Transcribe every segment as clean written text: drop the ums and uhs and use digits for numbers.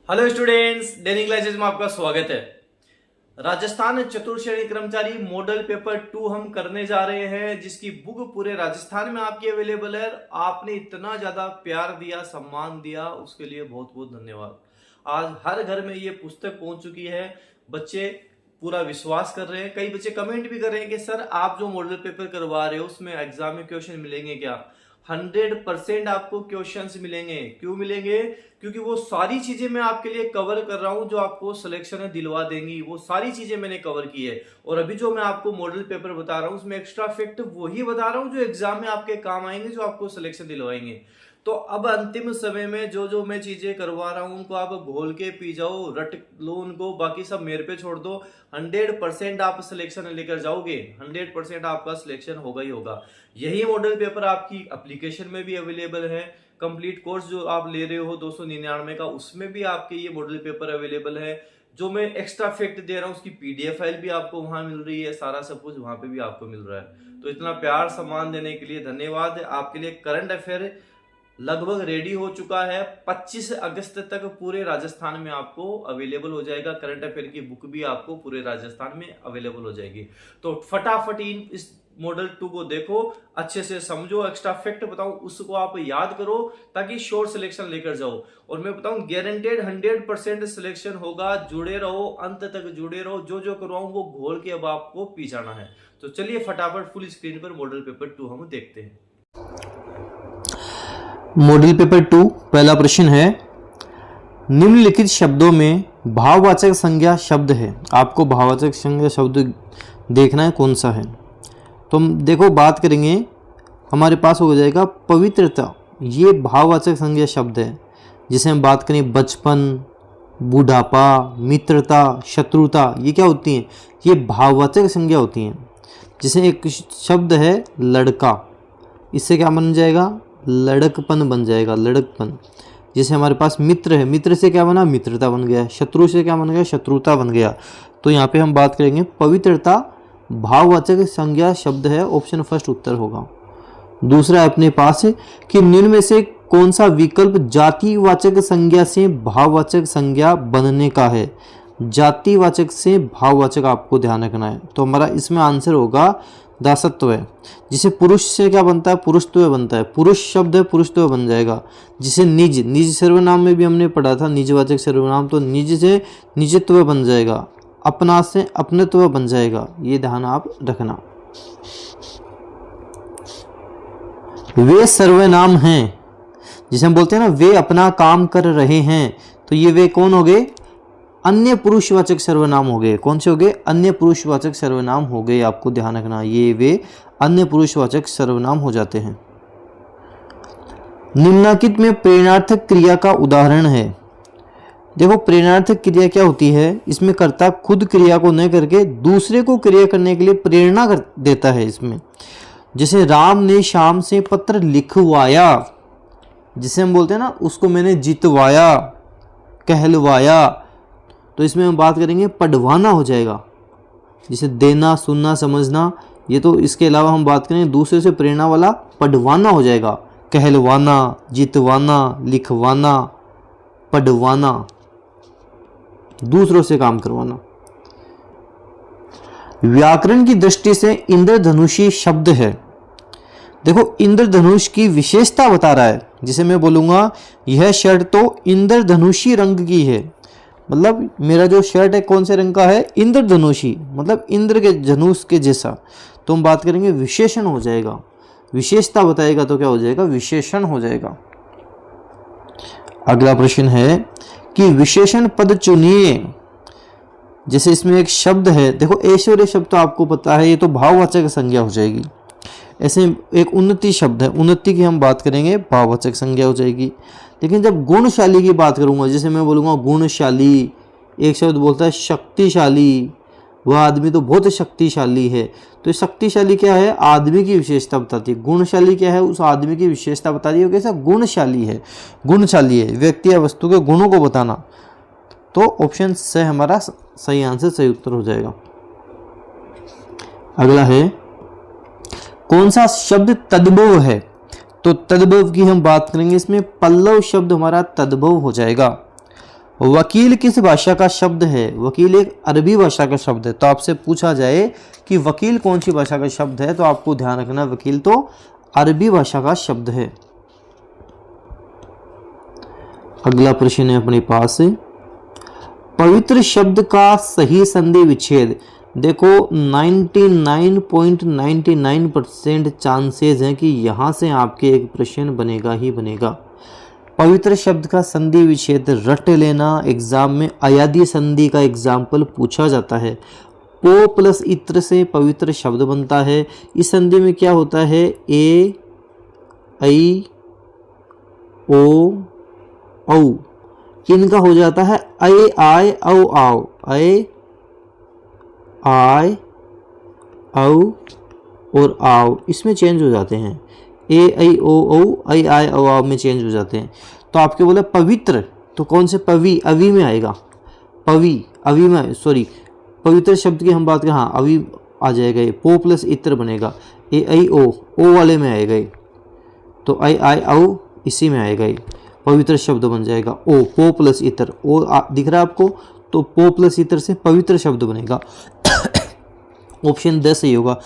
Hello students, daily classes में आपका स्वागत है। राजस्थान चतुर्थ श्रेणी कर्मचारी मॉडल पेपर 2 हम करने जा रहे हैं, जिसकी बुक पूरे राजस्थान में आपकी अवेलेबल है। आपने इतना ज्यादा प्यार दिया, सम्मान दिया, उसके लिए बहुत बहुत धन्यवाद। आज हर घर में ये पुस्तक पहुंच चुकी है। बच्चे पूरा विश्वास कर रहे हैं। कई बच्चे कमेंट भी कर रहे हैं कि सर आप जो मॉडल पेपर करवा रहे हो उसमें एग्जाम में क्वेश्चन मिलेंगे क्या? 100% आपको क्वेश्चंस मिलेंगे। क्यों मिलेंगे? क्योंकि वो सारी चीजें मैं आपके लिए कवर कर रहा हूं जो आपको सिलेक्शन दिलवा देंगी। वो सारी चीजें मैंने कवर की है। और अभी जो मैं आपको मॉडल पेपर बता रहा हूं उसमें एक्स्ट्रा फैक्ट वही बता रहा हूं जो एग्जाम में आपके काम आएंगे, जो आपको सिलेक्शन दिलवाएंगे। तो अब अंतिम समय में जो मैं चीजें करवा रहा हूं उनको आप घोल के पी जाओ, रट लो उनको, बाकी सब मेरे पे छोड़ दो। 100% आप सिलेक्शन लेकर जाओगे। 100% आपका सिलेक्शन होगा ही होगा। यही मॉडल पेपर आपकी एप्लीकेशन में भी अवेलेबल है। कंप्लीट कोर्स जो आप ले रहे हो 299 का, उसमें भी आपके ये मॉडल पेपर अवेलेबल है। जो मैं एक्स्ट्रा फैक्ट दे रहा हूँ उसकी पीडीएफ फाइल भी आपको वहां मिल रही है। सारा सब कुछ वहां पे भी आपको मिल रहा है। तो इतना प्यार सम्मान देने के लिए धन्यवाद। आपके लिए करंट अफेयर लगभग रेडी हो चुका है। 25 अगस्त तक पूरे राजस्थान में आपको अवेलेबल हो जाएगा। करंट अफेयर की बुक भी आपको पूरे राजस्थान में अवेलेबल हो जाएगी। तो फटाफट इस मॉडल 2 को देखो, अच्छे से समझो, एक्स्ट्रा फैक्ट बताऊं उसको आप याद करो ताकि श्योर सिलेक्शन लेकर जाओ। और मैं बताऊं गारंटेड 100% सिलेक्शन होगा। जुड़े रहो, अंत तक जुड़े रहो। जो करवाऊं वो घोल के अब आपको पी जाना है। तो चलिए फटाफट फुल स्क्रीन पर मॉडल पेपर 2 हम देखते हैं। मॉडल पेपर 2 पहला प्रश्न है, निम्नलिखित शब्दों में भाववाचक संज्ञा शब्द है। आपको भाववाचक संज्ञा शब्द देखना है कौन सा है। तो हम देखो बात करेंगे, हमारे पास हो जाएगा पवित्रता। ये भाववाचक संज्ञा शब्द है। जिसे हम बात करें बचपन, बुढ़ापा, मित्रता, शत्रुता, ये क्या होती हैं? ये भाववाचक संज्ञा होती हैं। जैसे एक शब्द है लड़का, इससे क्या बन जाएगा? लड़कपन बन जाएगा, लड़कपन। जैसे हमारे पास मित्र है, मित्र से क्या बना? मित्रता बन गया। शत्रु से क्या बन गया? शत्रुता बन गया। तो यहाँ पे हम बात करेंगे पवित्रता भाववाचक संज्ञा शब्द है। ऑप्शन फर्स्ट उत्तर होगा। दूसरा अपने पास है कि निम्न में से कौन सा विकल्प जातिवाचक संज्ञा से भाववाचक संज्ञा बनने का है? जातिवाचक से भाववाचक आपको ध्यान रखना है। तो हमारा इसमें आंसर होगा दासत्व है। जिसे पुरुष से क्या बनता है? पुरुषत्व बनता है। पुरुष शब्द है, पुरुषत्व बन जाएगा। जिसे निज, निज सर्वनाम में भी हमने पढ़ा था निजवाचक सर्वनाम, तो निज से निजत्व बन जाएगा। अपना से अपनत्व बन जाएगा। ये ध्यान आप रखना। वे सर्वनाम हैं, जिसे हम बोलते हैं ना वे अपना काम कर रहे हैं, तो ये वे कौन हो गए? अन्य पुरुषवाचक सर्वनाम हो गए। कौन से हो गए? अन्य पुरुषवाचक सर्वनाम हो गए। आपको ध्यान रखना, ये वे अन्य पुरुषवाचक सर्वनाम हो जाते हैं। निम्नलिखित में प्रेरणार्थक क्रिया का उदाहरण है। देखो प्रेरणार्थक क्रिया क्या होती है? इसमें कर्ता खुद क्रिया को न करके दूसरे को क्रिया करने के लिए प्रेरणा देता है। इसमें जैसे राम ने श्याम से पत्र लिखवाया, जिसे हम बोलते हैं ना उसको मैंने जितवाया, कहलवाया। तो इसमें हम बात करेंगे पढ़वाना हो जाएगा। जैसे देना, सुनना, समझना, ये तो इसके अलावा हम बात करें दूसरे से प्रेरणा वाला पढ़वाना हो जाएगा। कहलवाना, जितवाना, लिखवाना, पढ़वाना, दूसरों से काम करवाना। व्याकरण की दृष्टि से इंद्रधनुषी शब्द है। देखो इंद्रधनुष की विशेषता बता रहा है। जिसे मैं बोलूंगा यह शर्ट तो इंद्रधनुषी रंग की है। मतलब मेरा जो शर्ट है कौन से रंग का है? इंद्रधनुषी, मतलब इंद्र के धनुष के जैसा। तो हम बात करेंगे विशेषण हो जाएगा। विशेषता बताएगा तो क्या हो जाएगा? विशेषण हो जाएगा। अगला प्रश्न है कि विशेषण पद चुनिए। जैसे इसमें एक शब्द है, देखो ऐश्वर्य शब्द तो आपको पता है, ये तो भाववाचक संज्ञा हो जाएगी। ऐसे एक उन्नति शब्द है, उन्नति की हम बात करेंगे, भाववाचक संज्ञा हो जाएगी। लेकिन जब गुणशाली की बात करूंगा, जैसे मैं बोलूंगा गुणशाली, एक शब्द बोलता है शक्तिशाली, वह आदमी तो बहुत शक्तिशाली है। तो शक्तिशाली क्या है? आदमी की विशेषता बताती है। गुणशाली क्या है? उस आदमी की विशेषता बता रही है। कैसा गुणशाली है? गुणशाली है व्यक्ति या वस्तु के गुणों को बताना। तो ऑप्शन से हमारा सही आंसर, सही उत्तर हो जाएगा। अगला है कौन सा शब्द तद्भव है? तो तद्भव की हम बात करेंगे। इसमें पल्लव शब्द हमारा तद्भव हो जाएगा। वकील किस भाषा का शब्द है? वकील एक अरबी भाषा का शब्द है। तो आपसे पूछा जाए कि वकील कौन सी भाषा का शब्द है, तो आपको ध्यान रखना वकील तो अरबी भाषा का शब्द है। अगला प्रश्न है अपने पास, पवित्र शब्द का सही संधि विच्छेद। देखो 99.99% चांसेस हैं कि यहाँ से आपके एक प्रश्न बनेगा ही बनेगा। पवित्र शब्द का संधि विच्छेद रट लेना, एग्जाम में अयादी संधि का एग्जाम्पल पूछा जाता है। पो प्लस इत्र से पवित्र शब्द बनता है। इस संधि में क्या होता है, ए ऐ ओ औ, इनका हो जाता है ऐ आय औ आओ, ऐ आय औ और आओ, इसमें चेंज हो जाते हैं। ए ऐ ओ औ, ऐ आय औ आओ में चेंज हो जाते हैं। तो आपके बोले पवित्र, तो कौन से पवी, अवी में आएगा, पवी अवी में, सॉरी पवित्र शब्द की हम बात करें, हाँ अवी आ जाएगा। ये पो प्लस इत्र बनेगा, ए ऐ ओ वाले में आएगा ये, तो ऐ आय औ इसी में आएगा ये, पवित्र शब्द बन जाएगा। ओ पो प्लस इत्र, ओ दिख रहा है आपको, तो पो प्लस इत्र से पवित्र शब्द बनेगा। ऑप्शन 10 सही होगा।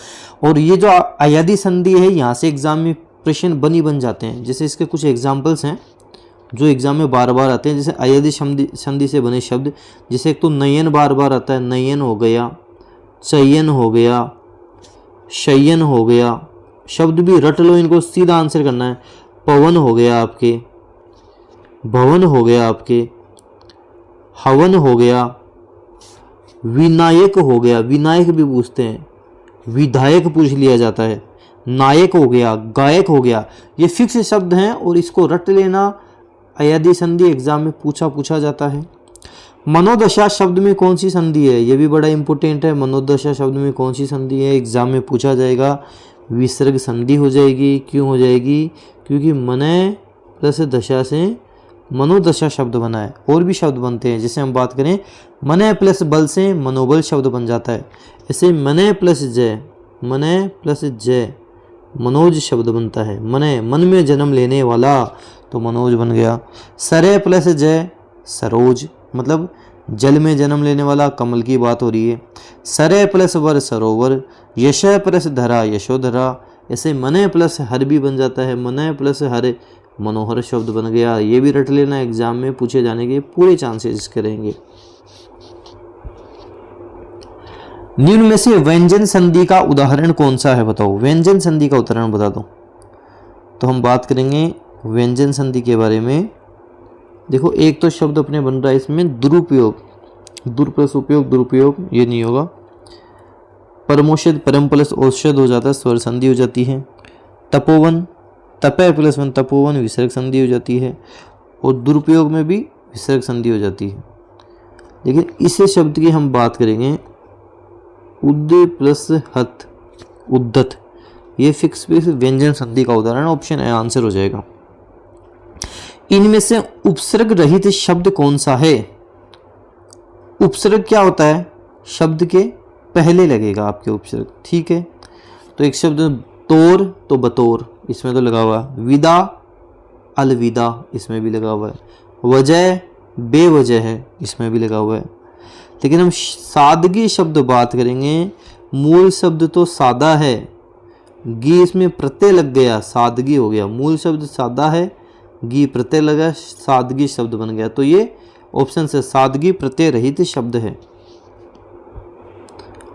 और ये जो अयादी संधि है, यहाँ से एग्जाम में प्रश्न बन जाते हैं। जैसे इसके कुछ एग्जाम्पल्स हैं जो एग्जाम में बार बार आते हैं। जैसे अयादी संधि से बने शब्द, जैसे एक तो नयन बार बार आता है, नयन हो गया, चयन हो गया, शयन हो गया। शब्द भी रट लो, इनको सीधा आंसर करना है। पवन हो गया आपके, भवन हो गया आपके, हवन हो गया, विनायक हो गया, विनायक भी पूछते हैं, विधायक पूछ लिया जाता है, नायक हो गया, गायक हो गया। ये फिक्स शब्द हैं और इसको रट लेना, अयादी संधि एग्जाम में पूछा जाता है। मनोदशा शब्द में कौन सी संधि है, ये भी बड़ा इंपॉर्टेंट है। मनोदशा शब्द में कौन सी संधि है, एग्जाम में पूछा जाएगा। विसर्ग संधि हो जाएगी। क्यों हो जाएगी, क्योंकि मनय प्लस दशा से मनोदशा शब्द बना है। और भी शब्द बनते हैं, जैसे हम बात करें मनय प्लस बल से मनोबल शब्द बन जाता है। ऐसे मनय प्लस जय, मनय प्लस जय मनोज शब्द बनता है। मनय मन में जन्म लेने वाला, तो मनोज बन गया। सरय प्लस जय सरोज, मतलब जल में जन्म लेने वाला, कमल की बात हो रही है। सरय प्लस वर सरोवर, यशय प्लस धरा यशोधरा। ऐसे मनय प्लस हर भी बन जाता है। मनय प्लस हर मनोहर शब्द बन गया। ये भी रट लेना, एग्जाम में पूछे जाने के पूरे चांसेस इसके रहेंगे। निम्न में से व्यंजन संधि का उदाहरण कौन सा है, बताओ। व्यंजन संधि का उदाहरण बता दो। तो हम बात करेंगे व्यंजन संधि के बारे में। देखो एक तो शब्द अपने बन रहा है इसमें दुरुपयोग, दुर प्लस उपयोग, दुरुपयोग ये नहीं होगा। परमोषद, परम प्लस औषध हो जाता है, स्वर संधि हो जाती है। तपोवन, तपय प्लस वन तपोवन, विसर्ग संधि हो जाती है। और दुरुपयोग में भी विसर्ग संधि हो जाती है। लेकिन इस शब्द की हम बात करेंगे उद प्लस हत, उद्धत, ये फिक्स व्यंजन संधि का उदाहरण, ऑप्शन ए आंसर हो जाएगा। इनमें से उपसर्ग रहित शब्द कौन सा है। उपसर्ग क्या होता है, शब्द के पहले लगेगा आपके उपसर्ग, ठीक है। तो एक शब्द तोर, तो बतौर, इसमें तो लगा हुआ है। विदा, अलविदा, इसमें भी लगा हुआ है। वजह, बेवजह है, इसमें भी लगा हुआ है। लेकिन हम सादगी शब्द बात करेंगे। मूल शब्द तो सादा है, गी इसमें प्रत्यय लग गया, सादगी हो गया। मूल शब्द सादा है, गी प्रत्यय लगा, सादगी शब्द बन गया। तो ये ऑप्शन से सादगी प्रत्यय रहित शब्द है।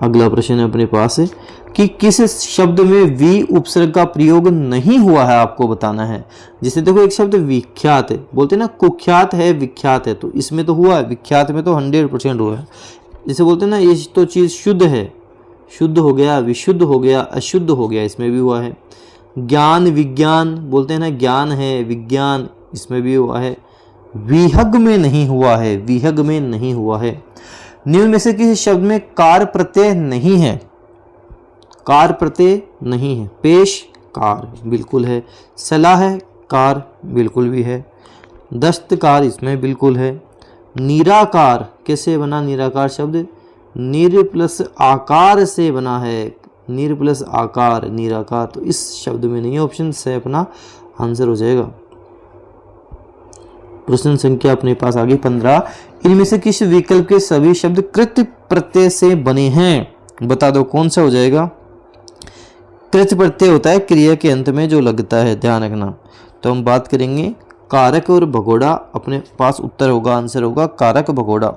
अगला प्रश्न है अपने पास है कि किस शब्द में वी उपसर्ग का प्रयोग नहीं हुआ है, आपको बताना है। जैसे देखो एक शब्द विख्यात है, बोलते हैं ना कुख्यात है, विख्यात है, तो इसमें तो हुआ है, विख्यात में तो 100% हुआ है। जैसे बोलते हैं ना ये तो चीज़ शुद्ध है, शुद्ध हो गया, विशुद्ध हो गया, अशुद्ध हो गया, इसमें भी हुआ है। ज्ञान विज्ञान, बोलते हैं ना ज्ञान है, विज्ञान, इसमें भी हुआ है। विहग में नहीं हुआ है, विहग में नहीं हुआ है। निम्न में से किसी शब्द में कार प्रत्यय नहीं है, कार प्रत्यय नहीं है। पेश, कार बिल्कुल है। सलाह है, कार बिल्कुल भी है। दस्तकार, इसमें बिल्कुल है। निराकार कैसे बना, निराकार शब्द निर प्लस आकार से बना है, निर प्लस आकार, निराकार, तो इस शब्द में नहीं है। ऑप्शन से अपना आंसर हो जाएगा। प्रश्न संख्या अपने पास आ गई 15। इनमें से किस विकल्प के सभी शब्द कृत प्रत्यय से बने हैं? बता दो कौन सा हो जाएगा। कृत प्रत्यय होता है क्रिया के अंत में जो लगता है, ध्यान रखना। तो हम बात करेंगे कारक और भगोड़ा। अपने पास उत्तर होगा, आंसर होगा कारक भगोड़ा।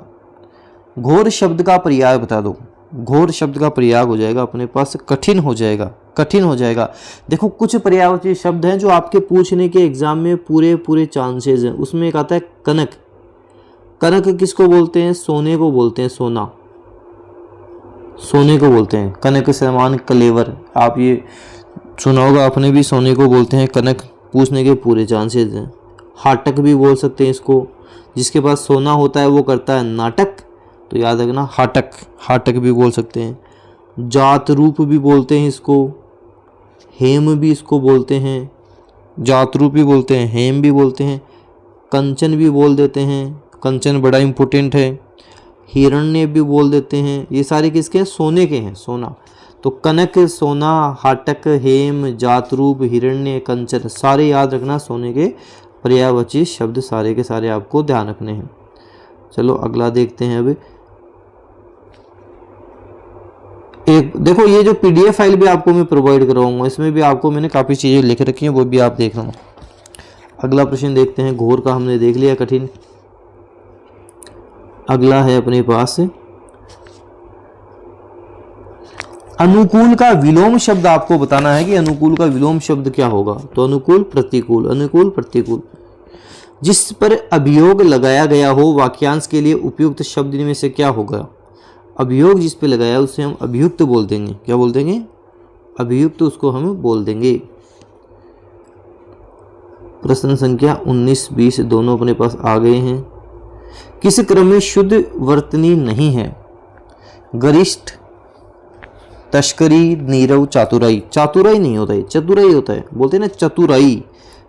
घोर शब्द का प्रयोग बता दो। घोर शब्द का प्रयोग हो जाएगा अपने पास कठिन हो जाएगा, कठिन हो जाएगा। देखो कुछ पर्यायवाची शब्द हैं जो आपके पूछने के एग्जाम में पूरे चांसेस हैं। उसमें एक आता है कनक। कनक किसको बोलते हैं? सोने को बोलते हैं, सोना, सोने को बोलते हैं। कनक समान कलेवर, आप ये सुना होगा आपने भी, सोने को बोलते हैं कनक। पूछने के पूरे चांसेस हैं। हाटक भी बोल सकते हैं इसको, जिसके पास सोना होता है वो करता है नाटक, तो याद रखना हाटक, हाटक भी बोल सकते हैं। जात रूप भी बोलते हैं इसको, हेम भी इसको बोलते हैं, जात रूप भी बोलते हैं, हेम भी बोलते हैं, कंचन भी बोल देते हैं, कंचन बड़ा इंपॉर्टेंट है, हिरण्य भी बोल देते हैं। ये सारे किसके हैं? सोने के हैं, सोना। तो कनक, सोना, हाटक, हेम, जातरूप, हिरण्य, कंचन, सारे याद रखना सोने के पर्यायवाची शब्द, सारे के सारे आपको ध्यान रखने हैं। चलो अगला देखते हैं। अब एक देखो, ये जो पीडीएफ फाइल भी आपको मैं प्रोवाइड करवाऊंगा, इसमें भी आपको मैंने काफ़ी चीज़ें लिख रखी हैं, वो भी आप देख लो। अगला प्रश्न देखते हैं। घोर का हमने देख लिया, कठिन। अगला है अपने पास अनुकूल का विलोम शब्द। आपको बताना है कि अनुकूल का विलोम शब्द क्या होगा। तो अनुकूल, प्रतिकूल, अनुकूल, प्रतिकूल। जिस पर अभियोग लगाया गया हो वाक्यांश के लिए उपयुक्त शब्द इनमें से क्या होगा? अभियोग जिस पे लगाया उसे हम अभियुक्त बोल देंगे। क्या बोल देंगे? अभियुक्त, उसको हम बोल देंगे। प्रश्न संख्या 19, 20 दोनों अपने पास आ गए हैं। किस क्रम में शुद्ध वर्तनी नहीं है? गरिष्ठ, तस्करी, नीरव, चातुराई। चातुराई नहीं होता है, चतुराई होता है। बोलते हैं ना चतुराई,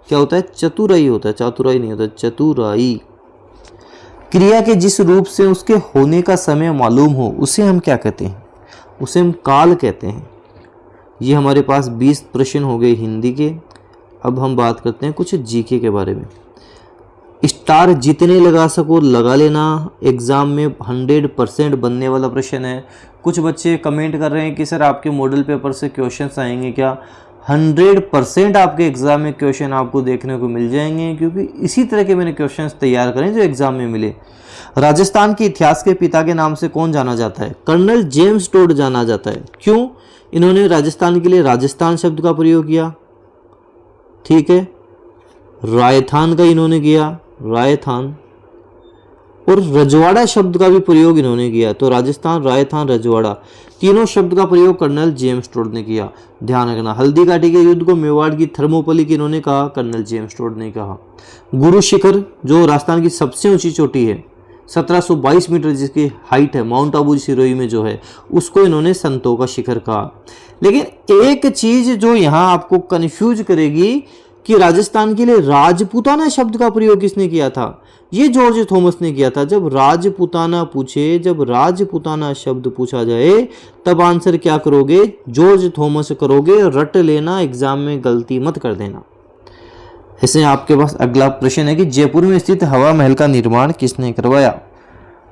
क्या होता है? चतुराई होता है, चातुराई नहीं होता, चतुराई। क्रिया के जिस रूप से उसके होने का समय मालूम हो उसे हम क्या कहते हैं? उसे हम काल कहते हैं। ये हमारे पास 20 प्रश्न हो गए हिंदी के। अब हम बात करते हैं कुछ जीके के बारे में। स्टार जितने लगा सको लगा लेना, एग्ज़ाम में 100% बनने वाला प्रश्न है। कुछ बच्चे कमेंट कर रहे हैं कि सर आपके मॉडल पेपर से क्वेश्चंस आएंगे क्या? 100% आपके एग्ज़ाम में क्वेश्चन आपको देखने को मिल जाएंगे, क्योंकि इसी तरह के मैंने क्वेश्चंस तैयार करें जो एग्ज़ाम में मिले। राजस्थान के इतिहास के पिता के नाम से कौन जाना जाता है? कर्नल जेम्स टोड जाना जाता है। क्यों? इन्होंने राजस्थान के लिए राजस्थान शब्द का प्रयोग किया, ठीक है। रायथान का इन्होंने किया, रायथान, और रजवाड़ा शब्द का भी प्रयोग इन्होंने किया। तो राजस्थान, रायथान, रजवाड़ा, तीनों शब्द का प्रयोग कर्नल जेम्स टोड ने किया। ध्यान रखना। हल्दी घाटी के युद्ध को मेवाड़ की थर्मोपली की इन्होंने कहा, कर्नल जेम्स टोड ने कहा। गुरु शिखर जो राजस्थान की सबसे ऊंची चोटी है, 1722 मीटर जिसकी हाइट है, माउंट आबू सिरोही में जो है, उसको इन्होंने संतों का शिखर कहा। लेकिन एक चीज जो यहाँ आपको कंफ्यूज करेगी कि राजस्थान के लिए राजपूताना शब्द का प्रयोग किसने किया था? ये जॉर्ज थॉमस ने किया था। जब राजपूताना पूछे, जब राजपूताना शब्द पूछा जाए, तब आंसर क्या करोगे? जॉर्ज थॉमस करोगे। रट लेना, एग्जाम में गलती मत कर देना। ऐसे आपके पास अगला प्रश्न है कि जयपुर में स्थित हवा महल का निर्माण किसने करवाया?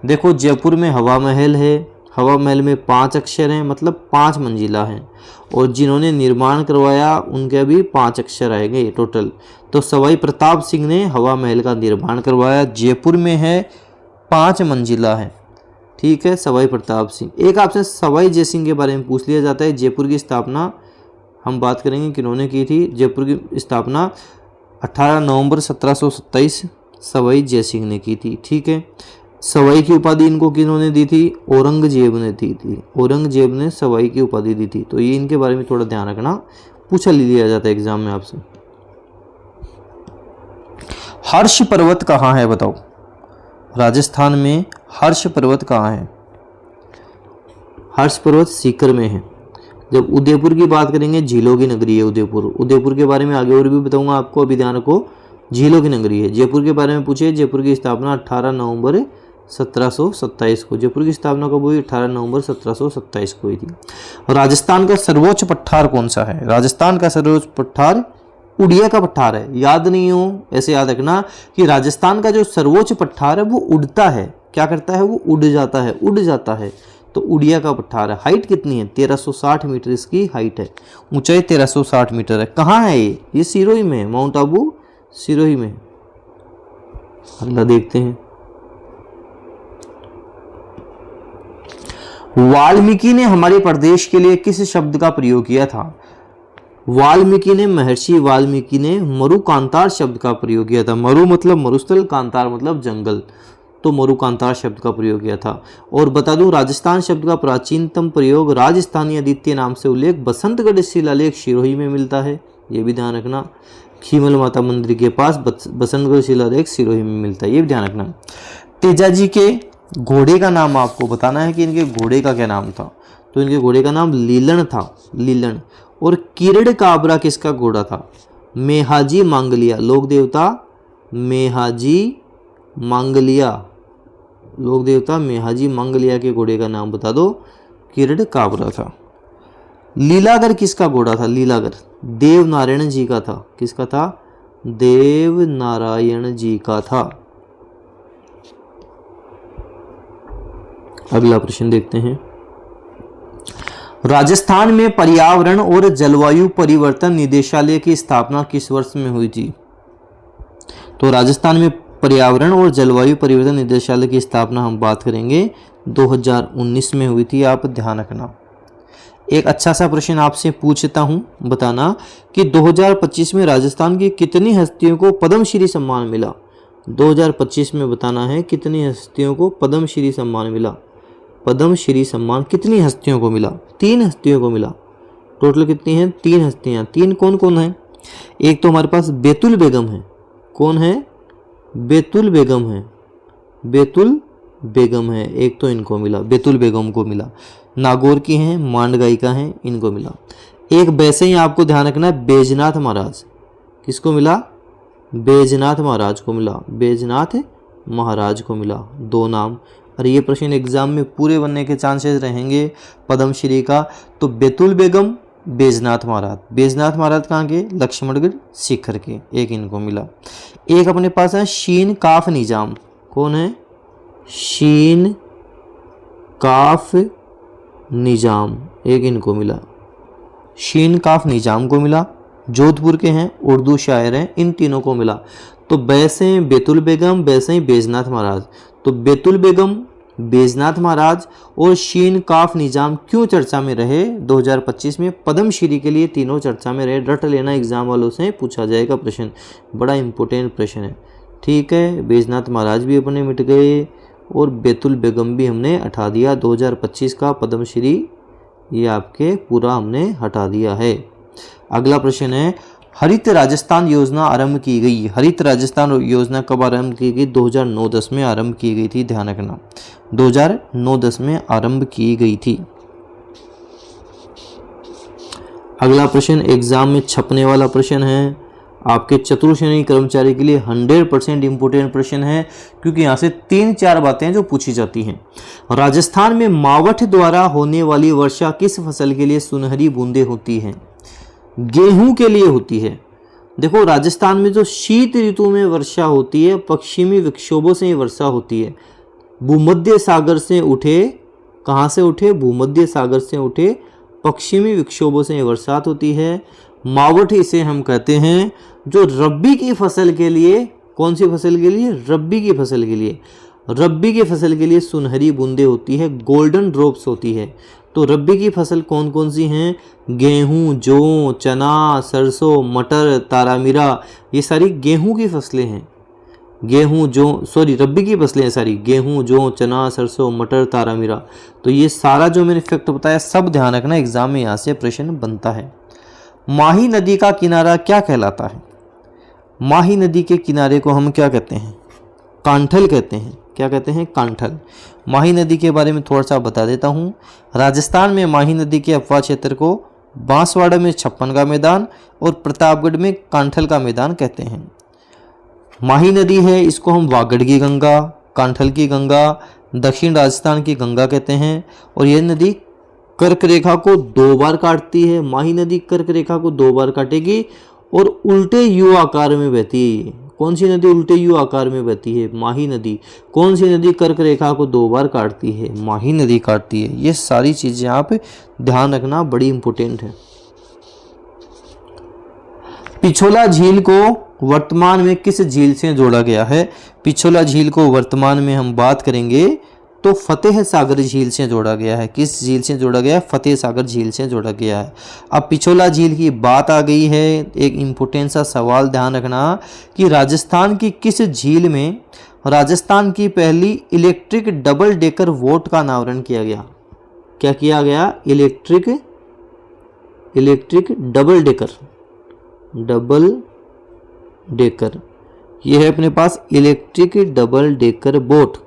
देखो, जयपुर में हवा महल है। हवा महल में 5 अक्षर हैं, मतलब 5 मंजिला हैं, और जिन्होंने निर्माण करवाया उनके भी 5 अक्षर आएंगे टोटल। तो सवाई प्रताप सिंह ने हवा महल का निर्माण करवाया। जयपुर में है, 5 मंजिला है, ठीक है। सवाई प्रताप सिंह। एक आपसे सवाई जय सिंह के बारे में पूछ लिया जाता है। जयपुर की स्थापना हम बात करेंगे किन्होंने की थी। जयपुर की स्थापना 18 नवंबर 1727 सवाई जय सिंह ने की थी, ठीक है। सवाई की उपाधि इनको किन्होंने दी थी? औरंगजेब ने दी थी। औरंगजेब ने सवाई की उपाधि दी थी। तो ये इनके बारे में थोड़ा ध्यान रखना, पूछा लिया जाता है एग्जाम में आपसे। हर्ष पर्वत कहाँ है बताओ? राजस्थान में हर्ष पर्वत कहाँ है? हर्ष पर्वत सीकर में है। जब उदयपुर की बात करेंगे, झीलों की नगरी है उदयपुर। उदयपुर के बारे में आगे और भी बताऊंगा आपको, अभी ध्यान रखो, झीलों की नगरी है। जयपुर के बारे में पूछे, जयपुर की स्थापना 18 नवंबर 1727 को। जयपुर की स्थापना कब हुई? 18 नवंबर 1727 को हुई थी। और राजस्थान का सर्वोच्च पठार कौन सा है? राजस्थान का सर्वोच्च पठार उड़िया का पठार है। याद नहीं हो, ऐसे याद रखना कि राजस्थान का जो सर्वोच्च पठार है वो उड़ता है। क्या करता है? वो उड़ जाता है, उड़ जाता है। तो उड़िया का पठार है। हाइट कितनी है? 1360 मीटर इसकी हाइट है, ऊंचाई 1360 मीटर है। कहाँ है ये सिरोही में है, माउंट आबू सिरोही में। अगला देखते हैं, वाल्मीकि ने हमारे प्रदेश के लिए किस शब्द का प्रयोग किया था? वाल्मीकि ने, महर्षि वाल्मीकि ने मरुकांतार शब्द का प्रयोग किया था। मरु मतलब मरुस्थल, कांतार मतलब जंगल, तो मरुकांतार शब्द का प्रयोग किया था। और बता दूं, राजस्थान शब्द का प्राचीनतम प्रयोग राजस्थानी अद्वितीय नाम से उल्लेख बसंतगढ़ शिलालेख सिरोही में मिलता है। ये भी ध्यान रखना। खीमल माता मंदिर के पास बसंतगढ़ शिलालेख सिरोही में मिलता है, ये भी ध्यान रखना। तेजाजी के घोड़े का नाम आपको बताना है कि इनके घोड़े का क्या नाम था। तो इनके घोड़े का नाम लीलन था, लीलन। और किरण काबरा किसका घोड़ा था? मेहाजी मांगलिया, लोक देवता मेहाजी मांगलिया, लोक देवता मेहाजी मांगलिया के घोड़े का नाम बता दो। किरण काबरा था। लीलागर किसका घोड़ा था? लीलागर देव नारायण जी का था। किसका था? देव नारायण जी का था। अगला प्रश्न देखते हैं, राजस्थान में पर्यावरण और जलवायु परिवर्तन निदेशालय की स्थापना किस वर्ष में हुई थी? तो राजस्थान में पर्यावरण और जलवायु परिवर्तन निदेशालय की स्थापना हम बात करेंगे 2019 में हुई थी। आप ध्यान रखना। एक अच्छा सा प्रश्न आपसे पूछता हूं, बताना कि 2025 में राजस्थान की कितनी हस्तियों को पद्मश्री सम्मान मिला? 2025 में बताना है कितनी हस्तियों को पद्मश्री सम्मान मिला। पद्मश्री सम्मान कितनी हस्तियों को मिला? 3 हस्तियों को मिला। टोटल कितनी हैं? 3 हस्तियां। 3 कौन कौन है? एक तो हमारे पास बैतुल बेगम है। कौन है? बैतुल बेगम है, बैतुल बेगम है। एक तो इनको मिला, बैतुल बेगम को मिला। नागौर की हैं, मांड गायिका हैं, इनको मिला। एक वैसे ही आपको ध्यान रखना है, बैजनाथ महाराज। किसको मिला? बैजनाथ महाराज को मिला, बैजनाथ महाराज को मिला। 2 नाम। और ये प्रश्न एग्जाम में पूरे बनने के चांसेस रहेंगे पद्मश्री का। तो बैतुल बेगम, बैजनाथ महाराज। बैजनाथ महाराज कहाँ के? लक्ष्मणगढ़ शिखर के। एक इनको मिला। एक अपने पास है शीन काफ निजाम। कौन है? शीन काफ निजाम, एक इनको मिला। शीन काफ निजाम को मिला, जोधपुर के हैं, उर्दू शायर हैं, इन तीनों को मिला। तो वैसे बैतुल बेगम, वैसे ही बैजनाथ महाराज। तो बैतुल बेगम, बैजनाथ महाराज और शीन काफ निजाम क्यों चर्चा में रहे 2025 में? पद्मश्री के लिए तीनों चर्चा में रहे। रट लेना, एग्जाम वालों से पूछा जाएगा प्रश्न, बड़ा इंपॉर्टेंट प्रश्न है। ठीक है, बैजनाथ महाराज भी अपने मिट गए और बैतुल बेगम भी हमने हटा दिया। 2025 का पद्मश्री ये आपके पूरा हमने हटा दिया है। अगला प्रश्न है, हरित राजस्थान योजना आरंभ की गई। हरित राजस्थान योजना कब आरंभ की गई? 2009-10 में आरंभ की गई थी। ध्यान रखना, 2009-10 में आरंभ की गई थी। अगला प्रश्न एग्जाम में छपने वाला प्रश्न है, आपके चतुर्थ श्रेणी कर्मचारी के लिए 100% इंपोर्टेंट प्रश्न है, क्योंकि यहाँ से 3-4 बातें जो पूछी जाती हैं। राजस्थान में मावठ द्वारा होने वाली वर्षा किस फसल के लिए सुनहरी बूंदें होती हैं? गेहूं के लिए होती है। देखो, राजस्थान में जो शीत ऋतु में वर्षा होती है, पश्चिमी विक्षोभों से ही वर्षा होती है। भूमध्य सागर से उठे, कहाँ से उठे? भूमध्य सागर से उठे पश्चिमी विक्षोभों से बरसात होती है। मावठ इसे हम कहते हैं, जो रब्बी की फसल के लिए, कौन सी फसल के लिए? रब्बी की फसल के लिए। रब्बी की फसल के लिए सुनहरी बूंदें होती है, गोल्डन ड्रॉप्स होती है। तो रब्बी की फसल कौन कौन सी हैं? गेहूं, जौ, चना, सरसों, मटर, तारामीरा, ये सारी गेहूं की फसलें हैं। गेहूं, जौ, सॉरी रब्बी की फसलें हैं सारी। गेहूं, जौ, चना, सरसों, मटर, तारामीरा। तो ये सारा जो मैंने फैक्ट बताया सब ध्यान रखना, एग्जाम में यहाँ से प्रश्न बनता है। माही नदी का किनारा क्या कहलाता है? माही नदी के किनारे को हम क्या कहते हैं? कांठल कहते हैं। क्या कहते हैं? कांठल। माही नदी के बारे में थोड़ा सा बता देता हूँ। राजस्थान में माही नदी के अपवाह क्षेत्र को बांसवाड़ा में छप्पन का मैदान और प्रतापगढ़ में कांठल का मैदान कहते हैं। माही नदी है, इसको हम वागड़ की गंगा, कांठल की गंगा, दक्षिण राजस्थान की गंगा कहते हैं। और यह नदी कर्क रेखा को 2 बार काटती है। माही नदी कर्क रेखा को 2 बार काटेगी और उल्टे यू आकार में बहती है। कौन सी नदी उल्टे यू आकार में बहती है? माही नदी। कौन सी नदी कर्क रेखा को 2 बार काटती है? माही नदी काटती है। ये सारी चीजें आप ध्यान रखना, बड़ी इंपॉर्टेंट है। पिछोला झील को वर्तमान में किस झील से जोड़ा गया है? पिछोला झील को वर्तमान में हम बात करेंगे तो फतेह सागर झील से जोड़ा गया है। किस झील से जोड़ा गया है? फतेह सागर झील से जोड़ा गया है। अब पिछोला झील की बात आ गई है, एक इम्पोर्टेंट सा सवाल ध्यान रखना कि राजस्थान की किस झील में राजस्थान की पहली इलेक्ट्रिक डबल डेकर बोट का अनावरण किया गया? क्या किया गया? इलेक्ट्रिक डबल डेकर, ये है अपने पास इलेक्ट्रिक डबल डेकर बोट।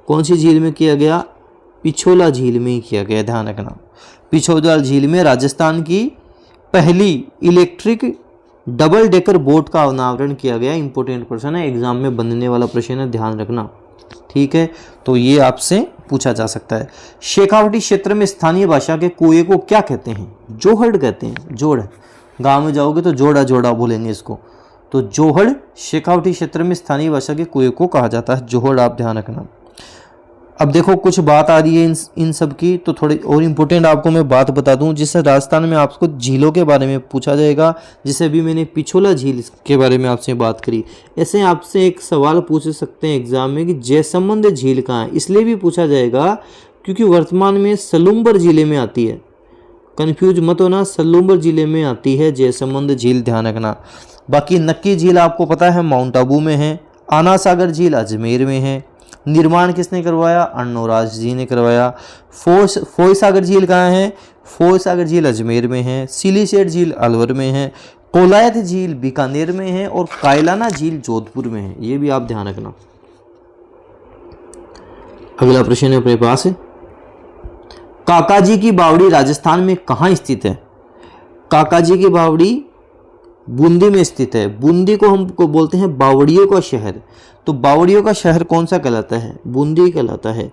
कौन सी झील में किया गया? पिछोला झील में ही किया गया, ध्यान रखना। पिछोला झील में राजस्थान की पहली इलेक्ट्रिक डबल डेकर बोट का अनावरण किया गया। इंपॉर्टेंट प्रश्न है, एग्जाम में बनने वाला प्रश्न है, ध्यान रखना। ठीक है, तो ये आपसे पूछा जा सकता है। शेखावटी क्षेत्र में स्थानीय भाषा के कुएं को क्या कहते हैं? जोहड़ कहते हैं। जोड़, गांव में जाओगे तो जोड़ा बोलेंगे इसको। तो जोहड़ शेखावटी क्षेत्र में स्थानीय भाषा के कुएं को कहा जाता है, जोहड़, आप ध्यान रखना। अब देखो कुछ बात आ रही है इन सब की, तो थोड़ी और इम्पोर्टेंट आपको मैं बात बता दूं, जिससे राजस्थान में आपको झीलों के बारे में पूछा जाएगा। जैसे अभी मैंने पिछोला झील के बारे में आपसे बात करी, ऐसे आपसे एक सवाल पूछ सकते हैं एग्जाम में कि जयसंबंध झील कहाँ है। इसलिए भी पूछा जाएगा क्योंकि वर्तमान में सलूम्बर जिले में आती है। कन्फ्यूज मत होना, सलूम्बर जिले में आती है जयसंबंध झील, ध्यान रखना। बाकी नक्की झील आपको पता है माउंट आबू में है। आना सागर झील अजमेर में है। निर्माण किसने करवाया? अर्णोराज जी ने करवाया। फोय सागर झील कहाँ है? फोय सागर झील अजमेर में है। सिलीसेट झील अलवर में है। कोलायत झील बीकानेर में है और कायलाना झील जोधपुर में है। ये भी आप ध्यान रखना। अगला प्रश्न है अपने पास है, काकाजी की बावड़ी राजस्थान में कहाँ स्थित है? काकाजी की बावड़ी बूंदी में स्थित है। बूंदी को हमको बोलते हैं बावड़ियों का शहर। तो बावड़ियों का शहर कौन सा कहलाता है? बूंदी कहलाता है।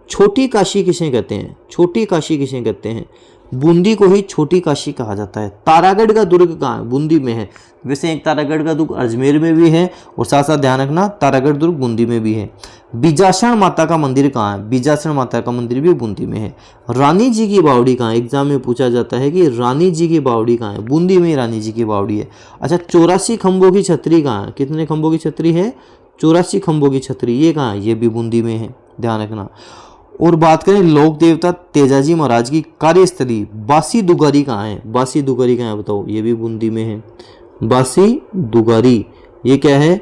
छोटी काशी किसे कहते हैं? छोटी काशी किसे कहते हैं? बूंदी को ही छोटी काशी कहा जाता है। तारागढ़ का दुर्ग कहाँ है? बूंदी में है। वैसे एक तारागढ़ का दुर्ग अजमेर में भी है और साथ साथ ध्यान रखना तारागढ़ दुर्ग बूंदी में भी है। बीजासण माता का मंदिर कहाँ है? बीजासण माता का मंदिर भी बूंदी में है। रानी जी की बावड़ी कहाँ है? एग्जाम में पूछा जाता है कि रानी जी की बावड़ी कहाँ है? बूंदी में रानी जी की बावड़ी है। अच्छा, 84 खंभों की छतरी कहाँ है? कितने खंभों की छतरी है? 84 खंभों की छतरी, ये कहाँ है? ये भी बूंदी में है, ध्यान रखना। और बात करें लोक देवता तेजाजी महाराज की कार्यस्थली बासी दुगारी कहाँ है? बासी दुगारी कहाँ है बताओ? ये भी बूंदी में है। बासी दुगारी ये क्या है?